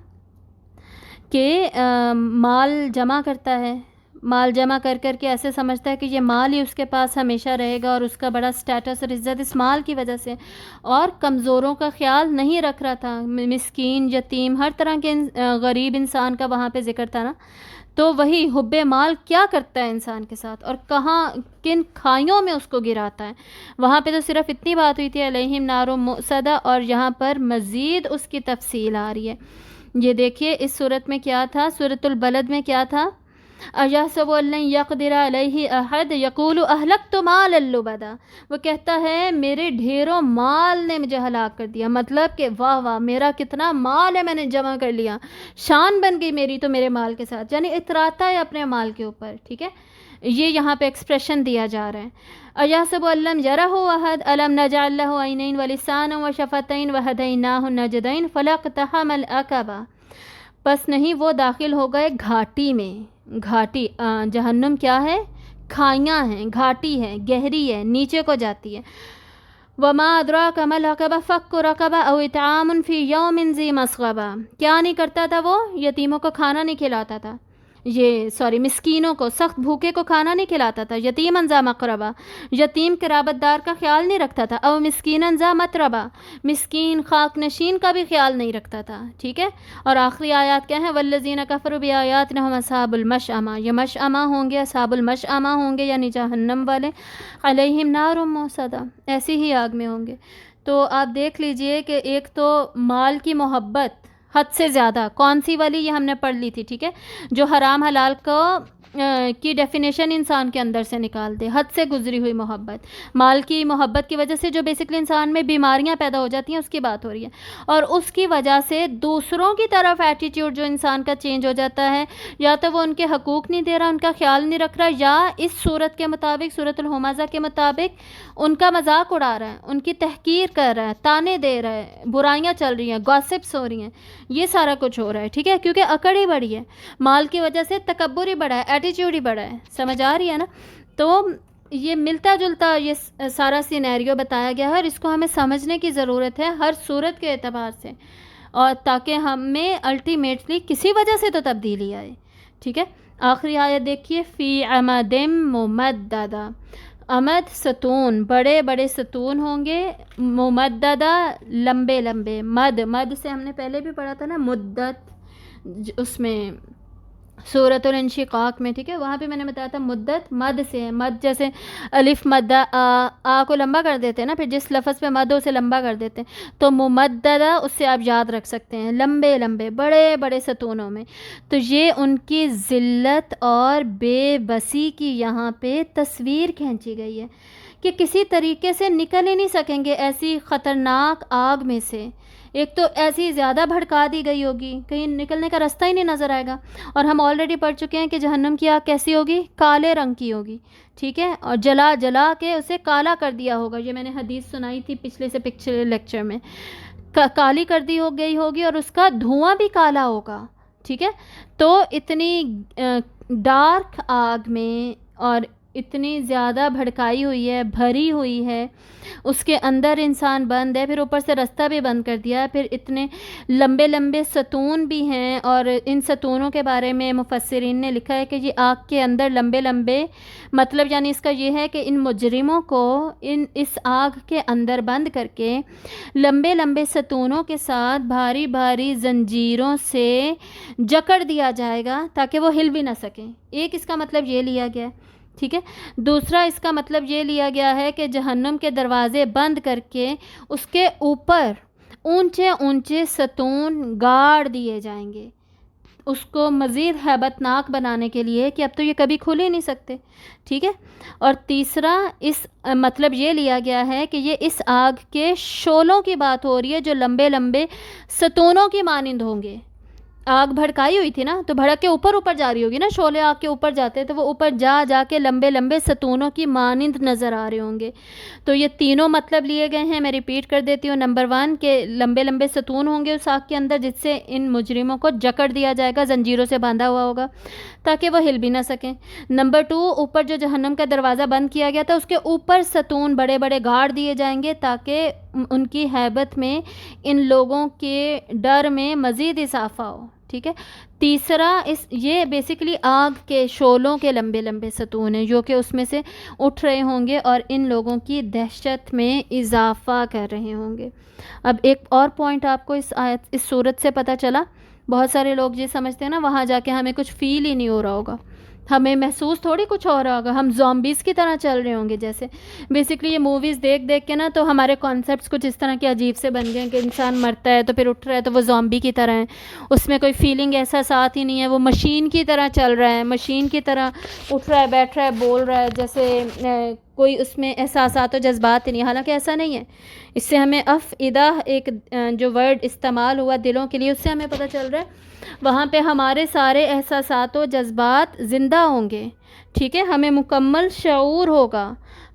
Speaker 1: کہ مال جمع کرتا ہے، مال جمع کر کے ایسے سمجھتا ہے کہ یہ مال ہی اس کے پاس ہمیشہ رہے گا اور اس کا بڑا سٹیٹس اور عزت اس مال کی وجہ سے، اور کمزوروں کا خیال نہیں رکھ رہا تھا، مسکین، یتیم، ہر طرح کے غریب انسان کا وہاں پہ ذکر تھا نا۔ تو وہی حب مال کیا کرتا ہے انسان کے ساتھ، اور کہاں کن کھائیوں میں اس کو گراتا ہے۔ وہاں پہ تو صرف اتنی بات ہوئی تھی علیہم نار مؤصدہ، اور یہاں پر مزید اس کی تفصیل آ رہی ہے۔ یہ دیکھیے اس صورت میں کیا تھا، سورۃ البلد میں کیا تھا، اَيَحْسَبُ أَن لَّن يَقْدِرَ عَلَيْهِ أَحَدٌ يَقُولُ أَهْلَكْتُ مَالًا لُبَدًا، وہ کہتا ہے میرے ڈھیروں مال نے مجھے ہلاک کر دیا، مطلب کہ واہ واہ میرا کتنا مال ہے، میں نے جمع کر لیا، شان بن گئی میری تو میرے مال کے ساتھ، یعنی اتراتا ہے اپنے مال کے اوپر، ٹھیک ہے۔ یہ یہاں پہ ایکسپریشن دیا جا رہا ہے۔ اَيَحْسَبُ أَن لَّمْ يَرَهُ أَحَدٌ أَلَمْ نَجْعَل لَّهُ عَيْنَيْنِ وَلِسَانًا وَشَفَتَيْنِ وَهَدَيْنَاهُ النَّجْدَيْنِ فَلَاقْتَحَمَ الْعَقَبَةَ، پس نہیں وہ داخل ہو گئے گھاٹی میں۔ گھاٹی، جہنم کیا ہے؟ کھائیاں ہیں، گھاٹی ہے، گہری ہے، نیچے کو جاتی ہے۔ وَمَا أَدْرَاكَ مَا الْعَقَبَةُ فَكُّ رَقَبَةٍ أَوْ إِطْعَامٌ فِي يَوْمٍ ذِي مَسْغَبَةٍ، کیا نہیں کرتا تھا وہ؟ یتیموں کو کھانا نہیں کھلاتا تھا، مسکینوں کو، سخت بھوکے کو کھانا نہیں کھلاتا تھا، یتیماً ذا مقربہ، یتیم قرابت دار کا خیال نہیں رکھتا تھا، او مسکیناً ذا متربہ، مسکین خاک نشین کا بھی خیال نہیں رکھتا تھا، ٹھیک ہے۔ اور آخری آیات کیا ہیں؟ والذین کفروا بآیاتنا هم اصحاب المشأمہ، یہ مشأمہ ہوں گے، اصحاب المشأمہ ہوں گے یعنی جہنم والے، علیہم نار موصدہ، ایسی ہی آگ میں ہوں گے۔ تو آپ دیکھ لیجئے کہ ایک تو مال کی محبت حد سے زیادہ، کون سی والی؟ یہ ہم نے پڑھ لی تھی، ٹھیک ہے، جو حرام حلال کو کی ڈیفینیشن انسان کے اندر سے نکال دے، حد سے گزری ہوئی محبت، مال کی محبت کی وجہ سے جو بیسکلی انسان میں بیماریاں پیدا ہو جاتی ہیں اس کی بات ہو رہی ہے، اور اس کی وجہ سے دوسروں کی طرف ایٹیٹیوڈ جو انسان کا چینج ہو جاتا ہے، یا تو وہ ان کے حقوق نہیں دے رہا، ان کا خیال نہیں رکھ رہا، یا اس صورت کے مطابق، سورۃ الہمزہ کے مطابق ان کا مذاق اڑا رہا ہے، ان کی تحقیر کر رہا ہے، تانے دے رہا ہے، برائیاں چل رہی ہیں، گاسپس ہو رہی ہیں، یہ سارا کچھ ہو رہا ہے، ٹھیک ہے، کیونکہ اکڑ ہی بڑی ہے، مال کی وجہ سے تکبر ہی بڑا ہے، ایٹیٹیوڈ ہی بڑا ہے، سمجھ آ رہی ہے نا۔ تو یہ ملتا جلتا یہ سارا سینیریو بتایا گیا ہے، اور اس کو ہمیں سمجھنے کی ضرورت ہے ہر صورت کے اعتبار سے، اور تاکہ ہمیں الٹیمیٹلی کسی وجہ سے تو تبدیلی آئے، ٹھیک ہے۔ آخری آیت دیکھیے، فی عمد ممددہ، امد ستون، بڑے بڑے ستون ہوں گے، ممددہ لمبے لمبے، مد سے ہم نے پہلے بھی پڑھا تھا نا، مدت، اس میں سورۃ الانشقاق میں، ٹھیک ہے، وہاں پہ میں نے بتایا تھا مدت مد سے ہے، مد جیسے الف مدہ آ کو لمبا کر دیتے ہیں نا، پھر جس لفظ پہ مد ہو اسے لمبا کر دیتے ہیں، تو ممددہ اس سے آپ یاد رکھ سکتے ہیں، لمبے لمبے بڑے بڑے ستونوں میں۔ تو یہ ان کی ذلت اور بے بسی کی یہاں پہ تصویر کھینچی گئی ہے کہ کسی طریقے سے نکل ہی نہیں سکیں گے ایسی خطرناک آگ میں سے، ایک تو ایسی زیادہ بھڑکا دی گئی ہوگی، کہیں نکلنے کا راستہ ہی نہیں نظر آئے گا، اور ہم آلریڈی پڑھ چکے ہیں کہ جہنم کی آگ کیسی ہوگی؟ کالے رنگ کی ہوگی، ٹھیک ہے، اور جلا جلا کے اسے کالا کر دیا ہوگا، یہ میں نے حدیث سنائی تھی پچھلے لیکچر میں، کالی کر دی گئی ہوگی، اور اس کا دھواں بھی کالا ہوگا، ٹھیک ہے۔ تو اتنی ڈارک آگ میں اور اتنی زیادہ بھڑکائی ہوئی ہے، بھری ہوئی ہے، اس کے اندر انسان بند ہے، پھر اوپر سے رستہ بھی بند کر دیا ہے، پھر اتنے لمبے لمبے ستون بھی ہیں، اور ان ستونوں کے بارے میں مفسرین نے لکھا ہے کہ یہ آگ کے اندر لمبے لمبے، مطلب یعنی اس کا یہ ہے کہ ان مجرموں کو اس آگ کے اندر بند کر کے لمبے لمبے ستونوں کے ساتھ بھاری بھاری زنجیروں سے جکڑ دیا جائے گا تاکہ وہ ہل بھی نہ سکیں۔ ایک اس کا مطلب یہ لیا گیا ہے، ٹھیک ہے۔ دوسرا اس کا مطلب یہ لیا گیا ہے کہ جہنم کے دروازے بند کر کے اس کے اوپر اونچے اونچے ستون گاڑ دیے جائیں گے، اس کو مزید ہیبت ناک بنانے کے لیے کہ اب تو یہ کبھی کھل ہی نہیں سکتے، ٹھیک ہے۔ اور تیسرا اس مطلب یہ لیا گیا ہے کہ یہ اس آگ کے شعلوں کی بات ہو رہی ہے جو لمبے لمبے ستونوں کی مانند ہوں گے۔ آگ بھڑکائی ہوئی تھی نا، تو بھڑک کے اوپر اوپر جا رہی ہوگی نا، شعلے آگ کے اوپر جاتے ہیں تو وہ اوپر جا جا کے لمبے لمبے ستونوں کی مانند نظر آ رہے ہوں گے۔ تو یہ تینوں مطلب لیے گئے ہیں، میں ریپیٹ کر دیتی ہوں۔ نمبر 1 کہ لمبے لمبے ستون ہوں گے اس آگ کے اندر جس سے ان مجرموں کو جکڑ دیا جائے گا، زنجیروں سے باندھا ہوا ہوگا تاکہ وہ ہل بھی نہ سکیں۔ نمبر 2 اوپر جو جہنم کا دروازہ بند کیا گیا تھا اس کے اوپر ستون بڑے بڑے گاڑ دیے جائیں گے تاکہ ان کی ہیبت میں، ان لوگوں کے ڈر میں مزید اضافہ ہو، ٹھیک ہے۔ تیسرا یہ بیسیکلی آگ کے شعلوں کے لمبے لمبے ستون ہیں جو کہ اس میں سے اٹھ رہے ہوں گے اور ان لوگوں کی دہشت میں اضافہ کر رہے ہوں گے۔ اب ایک اور پوائنٹ آپ کو اس صورت سے پتہ چلا، بہت سارے لوگ یہ سمجھتے ہیں نا وہاں جا کے ہمیں کچھ فیل ہی نہیں ہو رہا ہوگا، ہمیں محسوس تھوڑی کچھ ہو رہا ہوگا، ہم زومبیز کی طرح چل رہے ہوں گے جیسے۔ بیسیکلی یہ موویز دیکھ دیکھ کے نا تو ہمارے کانسیپٹس کچھ اس طرح کے عجیب سے بن گئے ہیں کہ انسان مرتا ہے تو پھر اٹھ رہا ہے تو وہ زومبی کی طرح ہے، اس میں کوئی فیلنگ احساسات ہی نہیں ہے، وہ مشین کی طرح چل رہا ہے، مشین کی طرح اٹھ رہا ہے، بیٹھ رہا ہے، بول رہا ہے، جیسے کوئی اس میں احساسات و جذبات ہی نہیں، حالانکہ ایسا نہیں ہے۔ اس سے ہمیں افئدہ ایک جو ورڈ استعمال ہوا دلوں کے لیے، اس سے ہمیں پتہ چل رہا ہے وہاں پہ ہمارے سارے احساسات و جذبات زندہ ہوں گے، ٹھیک ہے۔ ہمیں مکمل شعور ہوگا،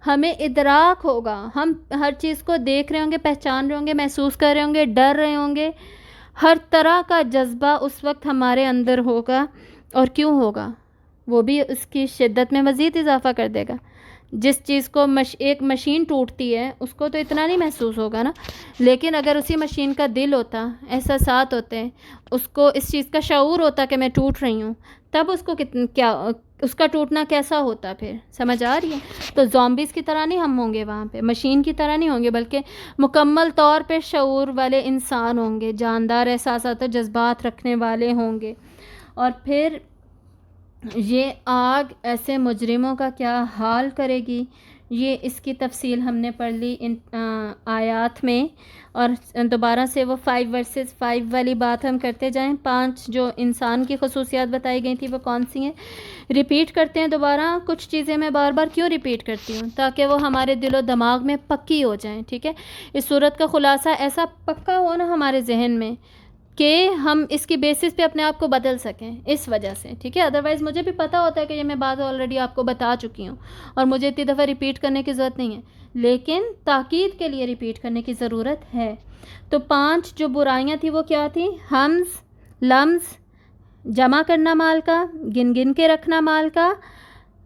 Speaker 1: ہمیں ادراک ہوگا، ہم ہر چیز کو دیکھ رہے ہوں گے، پہچان رہے ہوں گے، محسوس کر رہے ہوں گے، ڈر رہے ہوں گے، ہر طرح کا جذبہ اس وقت ہمارے اندر ہوگا۔ اور کیوں ہوگا؟ وہ بھی اس کی شدت میں مزید اضافہ کر دے گا۔ جس چیز کو ایک مشین ٹوٹتی ہے اس کو تو اتنا نہیں محسوس ہوگا نا، لیکن اگر اسی مشین کا دل ہوتا، احساسات ہوتے، اس کو اس چیز کا شعور ہوتا کہ میں ٹوٹ رہی ہوں، تب اس کو کیا اس کا ٹوٹنا کیسا ہوتا، پھر سمجھ آ رہی ہے؟ تو زومبیز کی طرح نہیں ہم ہوں گے وہاں پہ، مشین کی طرح نہیں ہوں گے، بلکہ مکمل طور پہ شعور والے انسان ہوں گے، جاندار احساسات و جذبات رکھنے والے ہوں گے۔ اور پھر یہ آگ ایسے مجرموں کا کیا حال کرے گی، یہ اس کی تفصیل ہم نے پڑھ لی ان آیات میں۔ اور دوبارہ سے وہ 5 ورسز 5 والی بات ہم کرتے جائیں۔ 5 جو انسان کی خصوصیات بتائی گئی تھی وہ کون سی ہیں، ریپیٹ کرتے ہیں دوبارہ۔ کچھ چیزیں میں بار بار کیوں ریپیٹ کرتی ہوں؟ تاکہ وہ ہمارے دل و دماغ میں پکی ہو جائیں، ٹھیک ہے۔ اس صورت کا خلاصہ ایسا پکا ہو نا ہمارے ذہن میں کہ ہم اس کی بیسس پہ اپنے آپ کو بدل سکیں، اس وجہ سے، ٹھیک ہے۔ ادروائز مجھے بھی پتہ ہوتا ہے کہ یہ میں بات آلریڈی آپ کو بتا چکی ہوں اور مجھے اتنی دفعہ ریپیٹ کرنے کی ضرورت نہیں ہے، لیکن تاکید کے لیے ریپیٹ کرنے کی ضرورت ہے۔ تو 5 جو برائیاں تھیں وہ کیا تھیں؟ حمز، لمز، جمع کرنا مال کا، گن گن کے رکھنا مال کا،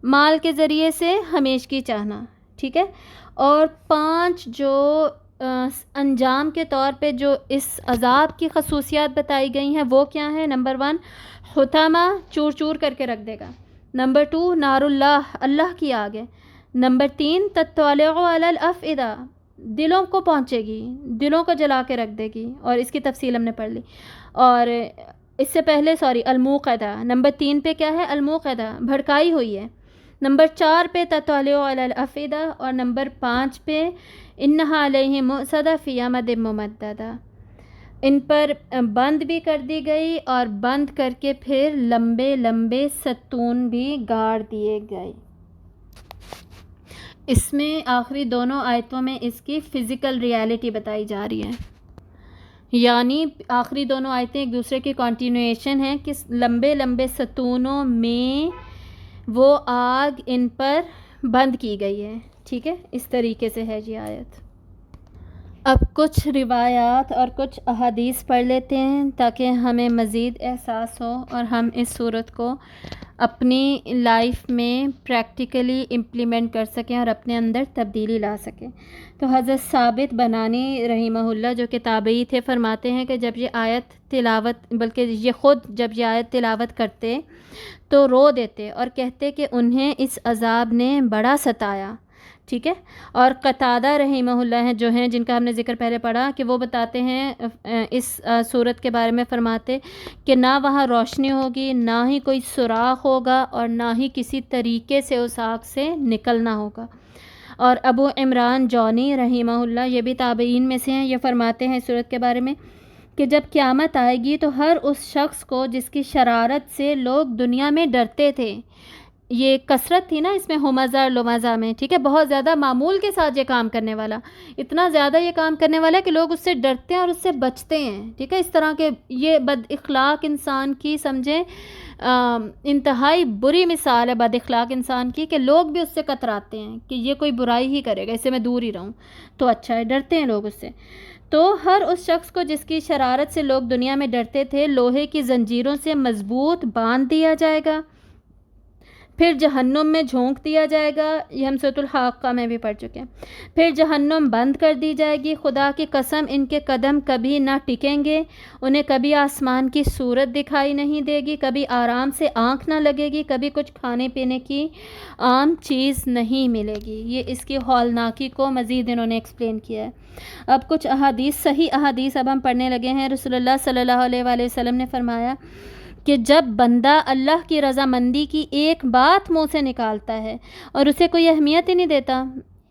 Speaker 1: مال کے ذریعے سے ہمیشگی چاہنا، ٹھیک ہے۔ اور 5 جو انجام کے طور پہ جو اس عذاب کی خصوصیات بتائی گئی ہیں وہ کیا ہیں؟ نمبر 1 حطامہ، چور چور کر کے رکھ دے گا۔ نمبر 2 نار اللہ، اللہ کی آگ ہے۔ نمبر 3 تطلع علی الافئدہ، دلوں کو پہنچے گی، دلوں کو جلا کے رکھ دے گی، اور اس کی تفصیل ہم نے پڑھ لی۔ اور اس سے پہلے الموقدہ، نمبر 3 پہ کیا ہے؟ الموقدہ، بھڑکائی ہوئی ہے۔ نمبر 4 پہ تطلع علی الافئدہ، اور نمبر 5 پہ انہا علیہم مؤصدہ فی امد ممددہ، ان پر بند بھی کر دی گئی اور بند کر کے پھر لمبے لمبے ستون بھی گاڑ دیے گئے۔ اس میں آخری دونوں آیتوں میں اس کی فزیکل ریالٹی بتائی جا رہی ہے، یعنی آخری دونوں آیتیں ایک دوسرے کی کنٹینویشن ہیں کہ لمبے لمبے ستونوں میں وہ آگ ان پر بند کی گئی ہے، ٹھیک ہے۔ اس طریقے سے ہے یہ آیت۔ اب کچھ روایات اور کچھ احادیث پڑھ لیتے ہیں تاکہ ہمیں مزید احساس ہو اور ہم اس صورت کو اپنی لائف میں پریکٹیکلی امپلیمنٹ کر سکیں اور اپنے اندر تبدیلی لا سکیں۔ تو حضرت ثابت بنانی رحمہ اللہ جو کہ تابعی تھے، فرماتے ہیں کہ جب یہ آیت تلاوت، بلکہ یہ خود جب یہ آیت تلاوت کرتے تو رو دیتے اور کہتے کہ انہیں اس عذاب نے بڑا ستایا، ٹھیک ہے۔ اور قتادہ رحمہ اللہ ہیں جو ہیں، جن کا ہم نے ذکر پہلے پڑھا، کہ وہ بتاتے ہیں اس صورت کے بارے میں، فرماتے کہ نہ وہاں روشنی ہوگی، نہ ہی کوئی سوراخ ہوگا، اور نہ ہی کسی طریقے سے اس آگ سے نکلنا ہوگا۔ اور ابو عمران جونی رحمہ اللہ، یہ بھی تابعین میں سے ہیں، یہ فرماتے ہیں اس صورت کے بارے میں کہ جب قیامت آئے گی تو ہر اس شخص کو جس کی شرارت سے لوگ دنیا میں ڈرتے تھے، یہ کثرت تھی نا اس میں، ہمزہ اور لمزہ میں، ٹھیک ہے، بہت زیادہ معمول کے ساتھ یہ کام کرنے والا، اتنا زیادہ یہ کام کرنے والا ہے کہ لوگ اس سے ڈرتے ہیں اور اس سے بچتے ہیں، ٹھیک ہے۔ اس طرح کے یہ بد اخلاق انسان کی سمجھیں انتہائی بری مثال ہے بد اخلاق انسان کی، کہ لوگ بھی اس سے کتراتے ہیں کہ یہ کوئی برائی ہی کرے گا، اس سے میں دور ہی رہوں تو اچھا ہے، ڈرتے ہیں لوگ اس سے۔ تو ہر اس شخص کو جس کی شرارت سے لوگ دنیا میں ڈرتے تھے، لوہے کی زنجیروں سے مضبوط باندھ دیا جائے گا، پھر جہنم میں جھونک دیا جائے گا، یہ ہم سورۃ الحاقہ میں بھی پڑھ چکے ہیں۔ پھر جہنم بند کر دی جائے گی، خدا کی قسم ان کے قدم کبھی نہ ٹکیں گے، انہیں کبھی آسمان کی صورت دکھائی نہیں دے گی، کبھی آرام سے آنکھ نہ لگے گی، کبھی کچھ کھانے پینے کی عام چیز نہیں ملے گی۔ یہ اس کی ہولناکی کو مزید انہوں نے ایکسپلین کیا ہے۔ اب کچھ احادیث، صحیح احادیث اب ہم پڑھنے لگے ہیں۔ رسول اللہ صلی اللہ علیہ وآلہ وسلم نے فرمایا کہ جب بندہ اللہ کی رضامندی کی ایک بات منہ سے نکالتا ہے اور اسے کوئی اہمیت ہی نہیں دیتا،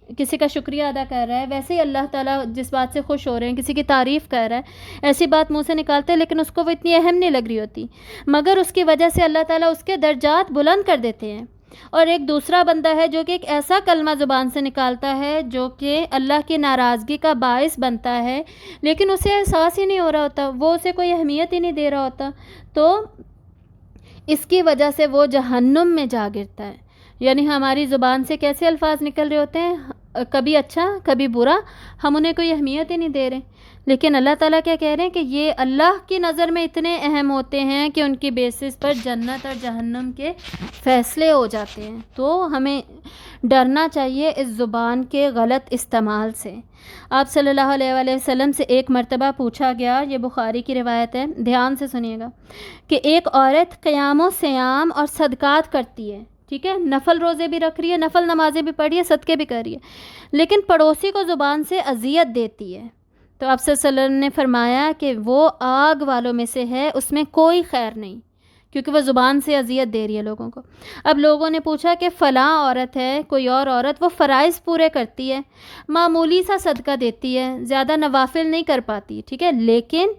Speaker 1: کسی کا شکریہ ادا کر رہا ہے، ویسے ہی اللہ تعالیٰ جس بات سے خوش ہو رہے ہیں، کسی کی تعریف کر رہا ہے، ایسی بات منہ سے نکالتے ہیں لیکن اس کو وہ اتنی اہم نہیں لگ رہی ہوتی، مگر اس کی وجہ سے اللہ تعالیٰ اس کے درجات بلند کر دیتے ہیں۔ اور ایک دوسرا بندہ ہے جو کہ ایک ایسا کلمہ زبان سے نکالتا ہے جو کہ اللہ کی ناراضگی کا باعث بنتا ہے، لیکن اسے احساس ہی نہیں ہو رہا ہوتا، وہ اسے کوئی اہمیت ہی نہیں دے رہا ہوتا، تو اس کی وجہ سے وہ جہنم میں جا گرتا ہے۔ یعنی ہماری زبان سے کیسے الفاظ نکل رہے ہوتے ہیں، کبھی اچھا کبھی برا، ہم انہیں کوئی اہمیت ہی نہیں دے رہے، لیکن اللہ تعالیٰ کیا کہہ رہے ہیں کہ یہ اللہ کی نظر میں اتنے اہم ہوتے ہیں کہ ان کی بیسس پر جنت اور جہنم کے فیصلے ہو جاتے ہیں۔ تو ہمیں ڈرنا چاہیے اس زبان کے غلط استعمال سے۔ آپ صلی اللہ علیہ وآلہ وسلم سے ایک مرتبہ پوچھا گیا، یہ بخاری کی روایت ہے، دھیان سے سنیے گا، کہ ایک عورت قیام و سیام اور صدقات کرتی ہے، ٹھیک ہے، نفل روزے بھی رکھ رہی ہے، نفل نمازیں بھی پڑھ رہی ہے، صدقے بھی کر رہی ہے، لیکن پڑوسی کو زبان سے اذیت دیتی ہے، تو آپ صلی اللہ علیہ وسلم نے فرمایا کہ وہ آگ والوں میں سے ہے، اس میں کوئی خیر نہیں، کیونکہ وہ زبان سے اذیت دے رہی ہے لوگوں کو۔ اب لوگوں نے پوچھا کہ فلاں عورت ہے، کوئی اور عورت، وہ فرائض پورے کرتی ہے، معمولی سا صدقہ دیتی ہے، زیادہ نوافل نہیں کر پاتی، ٹھیک ہے، لیکن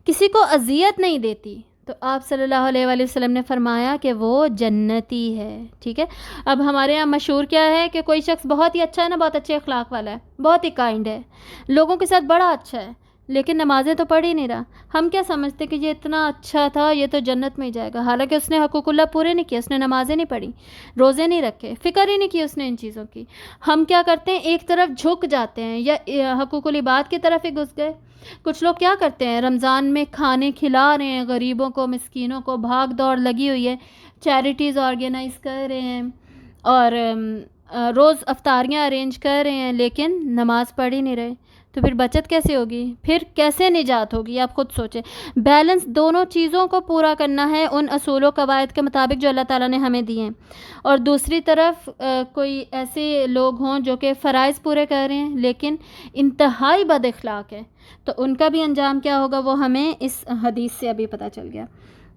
Speaker 1: کسی کو اذیت نہیں دیتی، تو آپ صلی اللہ علیہ وآلہ وسلم نے فرمایا کہ وہ جنتی ہے، ٹھیک ہے۔ اب ہمارے یہاں مشہور کیا ہے کہ کوئی شخص بہت ہی اچھا ہے نا، بہت اچھے اخلاق والا ہے، بہت ہی کائنڈ ہے، لوگوں کے ساتھ بڑا اچھا ہے، لیکن نمازیں تو پڑھ ہی نہیں رہا، ہم کیا سمجھتے کہ یہ اتنا اچھا تھا، یہ تو جنت میں ہی جائے گا، حالانکہ اس نے حقوق اللہ پورے نہیں کیے، اس نے نمازیں نہیں پڑھی، روزے نہیں رکھے، فکر ہی نہیں کی اس نے ان چیزوں کی۔ ہم کیا کرتے ہیں، ایک طرف جھک جاتے ہیں یا حقوق العباد کی طرف ہی گھس گئے۔ کچھ لوگ کیا کرتے ہیں، رمضان میں کھانے کھلا رہے ہیں غریبوں کو، مسکینوں کو، بھاگ دوڑ لگی ہوئی ہے، چیریٹیز آرگینائز کر رہے ہیں اور روز افطاریاں ارینج کر رہے ہیں، لیکن نماز پڑھ ہی نہیں رہے، تو پھر بچت کیسے ہوگی، پھر کیسے نجات ہوگی، آپ خود سوچیں۔ بیلنس دونوں چیزوں کو پورا کرنا ہے ان اصول و قواعد کے مطابق جو اللہ تعالیٰ نے ہمیں دیے ہیں، اور دوسری طرف کوئی ایسے لوگ ہوں جو کہ فرائض پورے کر رہے ہیں لیکن انتہائی بد اخلاق ہے، تو ان کا بھی انجام کیا ہوگا وہ ہمیں اس حدیث سے ابھی پتہ چل گیا۔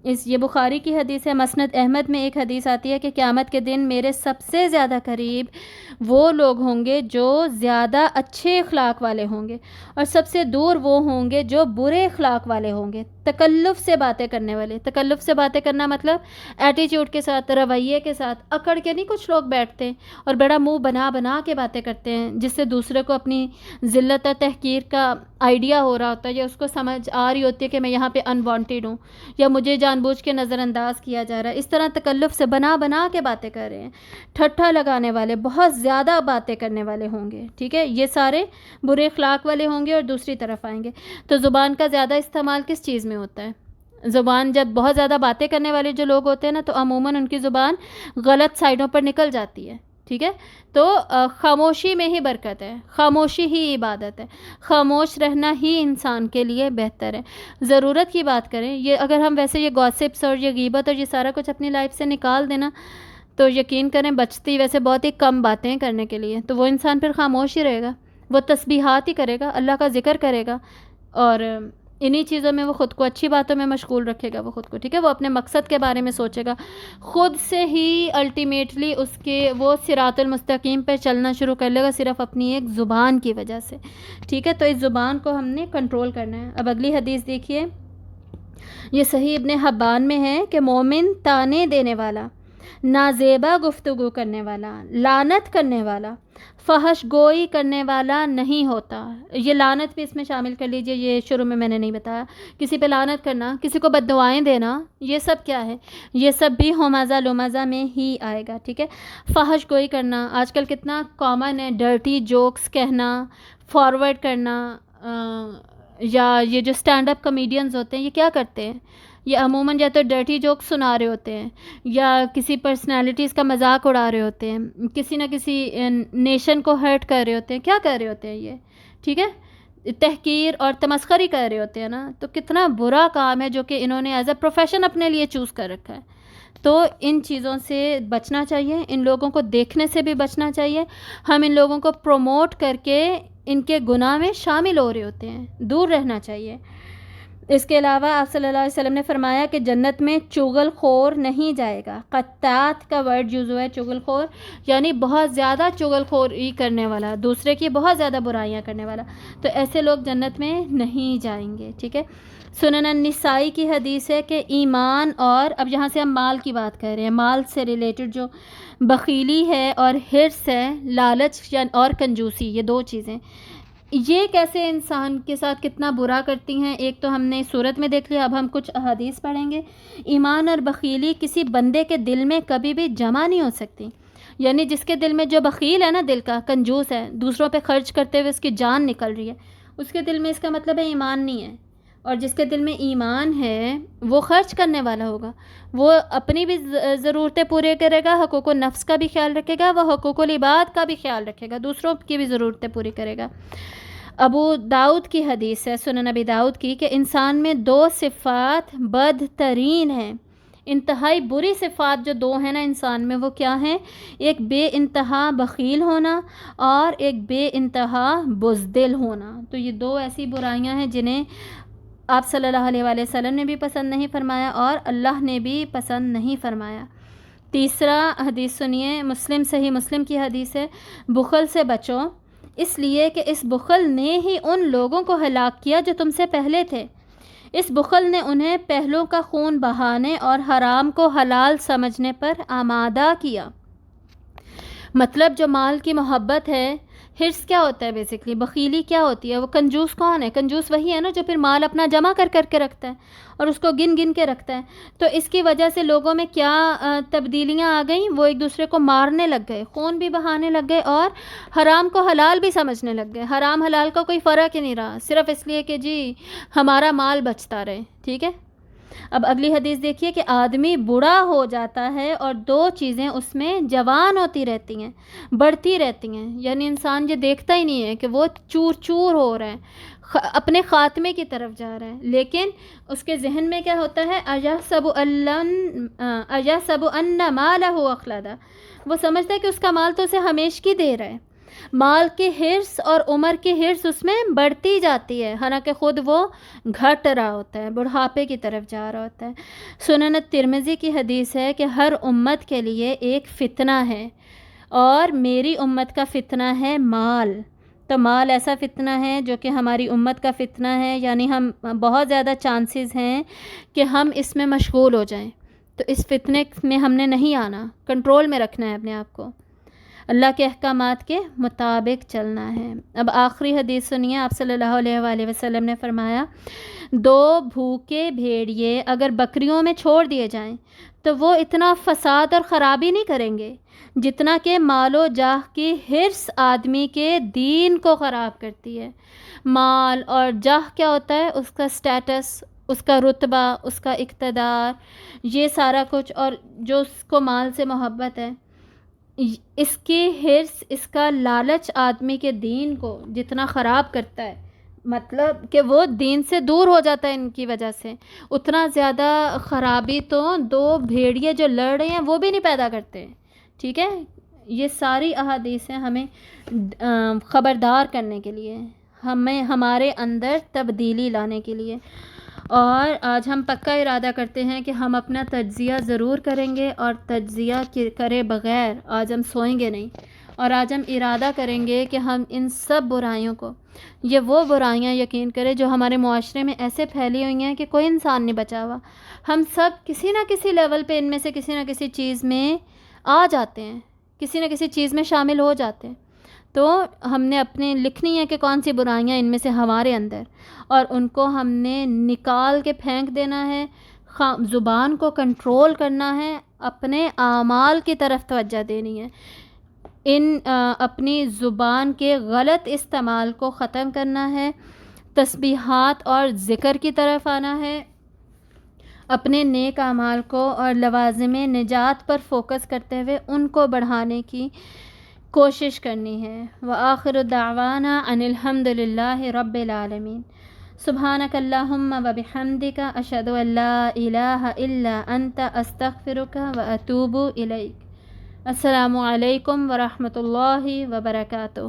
Speaker 1: یہ بخاری کی حدیث ہے۔ مسند احمد میں ایک حدیث آتی ہے کہ قیامت کے دن میرے سب سے زیادہ قریب وہ لوگ ہوں گے جو زیادہ اچھے اخلاق والے ہوں گے، اور سب سے دور وہ ہوں گے جو برے اخلاق والے ہوں گے، تکلف سے باتیں کرنے والے۔ تکلف سے باتیں کرنا مطلب ایٹیٹیوڈ کے ساتھ، رویے کے ساتھ، اکڑ کے نہیں کچھ لوگ بیٹھتے ہیں اور بڑا منہ بنا بنا کے باتیں کرتے ہیں، جس سے دوسرے کو اپنی ذلت اور تحقیر کا آئیڈیا ہو رہا ہوتا ہے، یا اس کو سمجھ آ رہی ہوتی ہے کہ میں یہاں پہ انوانٹیڈ ہوں، یا مجھے جان بوجھ کے نظر انداز کیا جا رہا ہے۔ اس طرح تکلف سے بنا بنا کے باتیں کر رہے ہیں، ٹھٹھا لگانے والے، بہت زیادہ باتیں کرنے والے ہوں گے، ٹھیک ہے، یہ سارے برے اخلاق والے ہوں گے اور دوسری طرف آئیں گے۔ تو زبان کا زیادہ استعمال کس چیز میں ہوتا ہے؟ زبان جب بہت زیادہ باتیں کرنے والے جو لوگ ہوتے ہیں نا، تو عموماً ان کی زبان غلط سائڈوں پر نکل جاتی ہے، ٹھیک ہے؟ تو خاموشی میں ہی برکت ہے، خاموشی ہی عبادت ہے، خاموش رہنا ہی انسان کے لیے بہتر ہے۔ ضرورت کی بات کریں، یہ اگر ہم ویسے یہ گاسپس اور یہ غیبت اور یہ سارا کچھ اپنی لائف سے نکال دینا، تو یقین کریں بچتی ویسے بہت ہی کم باتیں کرنے کے لیے، تو وہ انسان پھر خاموش ہی رہے گا، وہ تسبیحات ہی کرے گا، اللہ کا ذکر کرے گا، اور انہی چیزوں میں وہ خود کو، اچھی باتوں میں مشغول رکھے گا وہ خود کو، ٹھیک ہے؟ وہ اپنے مقصد کے بارے میں سوچے گا، خود سے ہی الٹیمیٹلی وہ صراط المستقیم پہ چلنا شروع کر لے گا، صرف اپنی ایک زبان کی وجہ سے، ٹھیک ہے؟ تو اس زبان کو ہم نے کنٹرول کرنا ہے۔ اب اگلی حدیث دیکھیے، یہ صحیح ابن حبان میں ہے کہ مومن تانے دینے والا، نازیبا گفتگو کرنے والا، لعنت کرنے والا، فحش گوئی کرنے والا نہیں ہوتا۔ یہ لعنت بھی اس میں شامل کر لیجئے، یہ شروع میں نے نہیں بتایا، کسی پہ لعنت کرنا، کسی کو بد دعائیں دینا، یہ سب کیا ہے؟ یہ سب بھی ہمزہ لمزہ میں ہی آئے گا، ٹھیک ہے؟ فحش گوئی کرنا آج کل کتنا کامن ہے، ڈرٹی جوکس کہنا، فارورڈ کرنا، یا یہ جو اسٹینڈ اپ کمیڈینز ہوتے ہیں یہ کیا کرتے ہیں؟ یہ عموماً یا تو ڈرٹی جوک سنا رہے ہوتے ہیں، یا کسی پرسنالٹیز کا مذاق اڑا رہے ہوتے ہیں، کسی نہ کسی نیشن کو ہرٹ کر رہے ہوتے ہیں، کیا کر رہے ہوتے ہیں یہ، ٹھیک ہے؟ تحقیر اور تمسخری کر رہے ہوتے ہیں نا، تو کتنا برا کام ہے جو کہ انہوں نے ایز اے پروفیشن اپنے لیے چوز کر رکھا ہے۔ تو ان چیزوں سے بچنا چاہیے، ان لوگوں کو دیکھنے سے بھی بچنا چاہیے، ہم ان لوگوں کو پروموٹ کر کے ان کے گناہ میں شامل ہو رہے ہوتے ہیں، دور رہنا چاہیے۔ اس کے علاوہ آپ صلی اللہ علیہ وسلم نے فرمایا کہ جنت میں چغل خور نہیں جائے گا۔ قطات کا ورڈ یوز ہوا ہے، چغل خور یعنی بہت زیادہ چغل خوری کرنے والا، دوسرے کی بہت زیادہ برائیاں کرنے والا، تو ایسے لوگ جنت میں نہیں جائیں گے، ٹھیک ہے؟ سنن النسائی کی حدیث ہے کہ ایمان، اور اب یہاں سے ہم مال کی بات کر رہے ہیں، مال سے ریلیٹڈ جو بخیلی ہے اور حرص ہے، لالچ اور کنجوسی، یہ دو چیزیں یہ کیسے انسان کے ساتھ کتنا برا کرتی ہیں۔ ایک تو ہم نے صورت میں دیکھ لیا، اب ہم کچھ احادیث پڑھیں گے۔ ایمان اور بخیلی کسی بندے کے دل میں کبھی بھی جمع نہیں ہو سکتی، یعنی جس کے دل میں، جو بخیل ہے نا، دل کا کنجوس ہے، دوسروں پہ خرچ کرتے ہوئے اس کی جان نکل رہی ہے، اس کے دل میں اس کا مطلب ہے ایمان نہیں ہے۔ اور جس کے دل میں ایمان ہے وہ خرچ کرنے والا ہوگا، وہ اپنی بھی ضرورتیں پورے کرے گا، حقوق النفس کا بھی خیال رکھے گا، وہ حقوق العباد کا بھی خیال رکھے گا، دوسروں کی بھی ضرورتیں پوری کرے گا۔ ابو داؤد کی حدیث ہے، سنن ابی داؤد کی، کہ انسان میں دو صفات بدترین ہیں، انتہائی بری صفات جو دو ہیں نا انسان میں، وہ کیا ہیں؟ ایک بے انتہا بخیل ہونا اور ایک بے انتہا بزدل ہونا۔ تو یہ دو ایسی برائیاں ہیں جنہیں آپ صلی اللہ علیہ وآلہ وسلم نے بھی پسند نہیں فرمایا اور اللہ نے بھی پسند نہیں فرمایا۔ تیسرا حدیث سنیے، مسلم، صحیح مسلم کی حدیث ہے، بخل سے بچو، اس لیے کہ اس بخل نے ہی ان لوگوں کو ہلاک کیا جو تم سے پہلے تھے۔ اس بخل نے انہیں پہلوں کا خون بہانے اور حرام کو حلال سمجھنے پر آمادہ کیا۔ مطلب جو مال کی محبت ہے، حرص کیا ہوتا ہے بیسکلی، بخیلی کیا ہوتی ہے؟ وہ کنجوس کون ہے؟ کنجوس وہی ہے نا جو پھر مال اپنا جمع کر کے رکھتا ہے اور اس کو گن گن کے رکھتا ہے۔ تو اس کی وجہ سے لوگوں میں کیا تبدیلیاں آ گئیں؟ وہ ایک دوسرے کو مارنے لگ گئے، خون بھی بہانے لگ گئے اور حرام کو حلال بھی سمجھنے لگ گئے۔ حرام حلال کا کوئی فرق ہی نہیں رہا، صرف اس لیے کہ جی ہمارا مال بچتا رہے، ٹھیک ہے؟ اب اگلی حدیث دیکھیے کہ آدمی بوڑھا ہو جاتا ہے اور دو چیزیں اس میں جوان ہوتی رہتی ہیں، بڑھتی رہتی ہیں، یعنی انسان یہ دیکھتا ہی نہیں ہے کہ وہ چور چور ہو رہا ہے، اپنے خاتمے کی طرف جا رہا ہے، لیکن اس کے ذہن میں کیا ہوتا ہے؟ اَيَحْسَبُ أَنَّ مَالَهُ أَخْلَدَ، وہ سمجھتا ہے کہ اس کا مال تو اسے ہمیشہ دے رہا ہے۔ مال کی حرص اور عمر کی حرص اس میں بڑھتی جاتی ہے، حالانکہ خود وہ گھٹ رہا ہوتا ہے، بڑھاپے کی طرف جا رہا ہوتا ہے۔ سنن ترمذی کی حدیث ہے کہ ہر امت کے لیے ایک فتنہ ہے اور میری امت کا فتنہ ہے مال۔ تو مال ایسا فتنہ ہے جو کہ ہماری امت کا فتنہ ہے، یعنی ہم بہت زیادہ چانسز ہیں کہ ہم اس میں مشغول ہو جائیں۔ تو اس فتنے میں ہم نے نہیں آنا، کنٹرول میں رکھنا ہے اپنے آپ کو، اللہ کے احکامات کے مطابق چلنا ہے۔ اب آخری حدیث سنیے، آپ صلی اللہ علیہ وآلہ وسلم نے فرمایا، دو بھوکے بھیڑیے اگر بکریوں میں چھوڑ دیے جائیں تو وہ اتنا فساد اور خرابی نہیں کریں گے جتنا کہ مال و جاہ کی حرص آدمی کے دین کو خراب کرتی ہے۔ مال اور جاہ کیا ہوتا ہے؟ اس کا سٹیٹس، اس کا رتبہ، اس کا اقتدار، یہ سارا کچھ، اور جو اس کو مال سے محبت ہے، اس کی حرص، اس کا لالچ آدمی کے دین کو جتنا خراب کرتا ہے، مطلب کہ وہ دین سے دور ہو جاتا ہے ان کی وجہ سے، اتنا زیادہ خرابی تو دو بھیڑیے جو لڑ رہے ہیں وہ بھی نہیں پیدا کرتے. ٹھیک ہے، یہ ساری احادیث ہیں ہمیں خبردار کرنے کے لیے، ہمیں ہمارے اندر تبدیلی لانے کے لیے. اور آج ہم پکا ارادہ کرتے ہیں کہ ہم اپنا تجزیہ ضرور کریں گے، اور تجزیہ کرے بغیر آج ہم سوئیں گے نہیں. اور آج ہم ارادہ کریں گے کہ ہم ان سب برائیوں کو، یہ وہ برائیاں یقین کرے جو ہمارے معاشرے میں ایسے پھیلی ہوئی ہیں کہ کوئی انسان نہیں بچا ہوا، ہم سب کسی نہ کسی لیول پہ ان میں سے کسی نہ کسی چیز میں آ جاتے ہیں، کسی نہ کسی چیز میں شامل ہو جاتے ہیں. تو ہم نے اپنے لکھنی ہے کہ کون سی برائیاں ان میں سے ہمارے اندر، اور ان کو ہم نے نکال کے پھینک دینا ہے، زبان کو کنٹرول کرنا ہے، اپنے اعمال کی طرف توجہ دینی ہے، اپنی زبان کے غلط استعمال کو ختم کرنا ہے، تسبیحات اور ذکر کی طرف آنا ہے، اپنے نیک اعمال کو اور لوازم نجات پر فوکس کرتے ہوئے ان کو بڑھانے کی کوشش کرنی ہے. وآخر دعوانا ان الحمد للہ رب العالمین. سبحانک اللہم وبحمدک، اشہد ان لا الہ الا انت، استغفرک واتوب الیک. السلام علیکم ورحمۃ اللہ وبرکاتہ.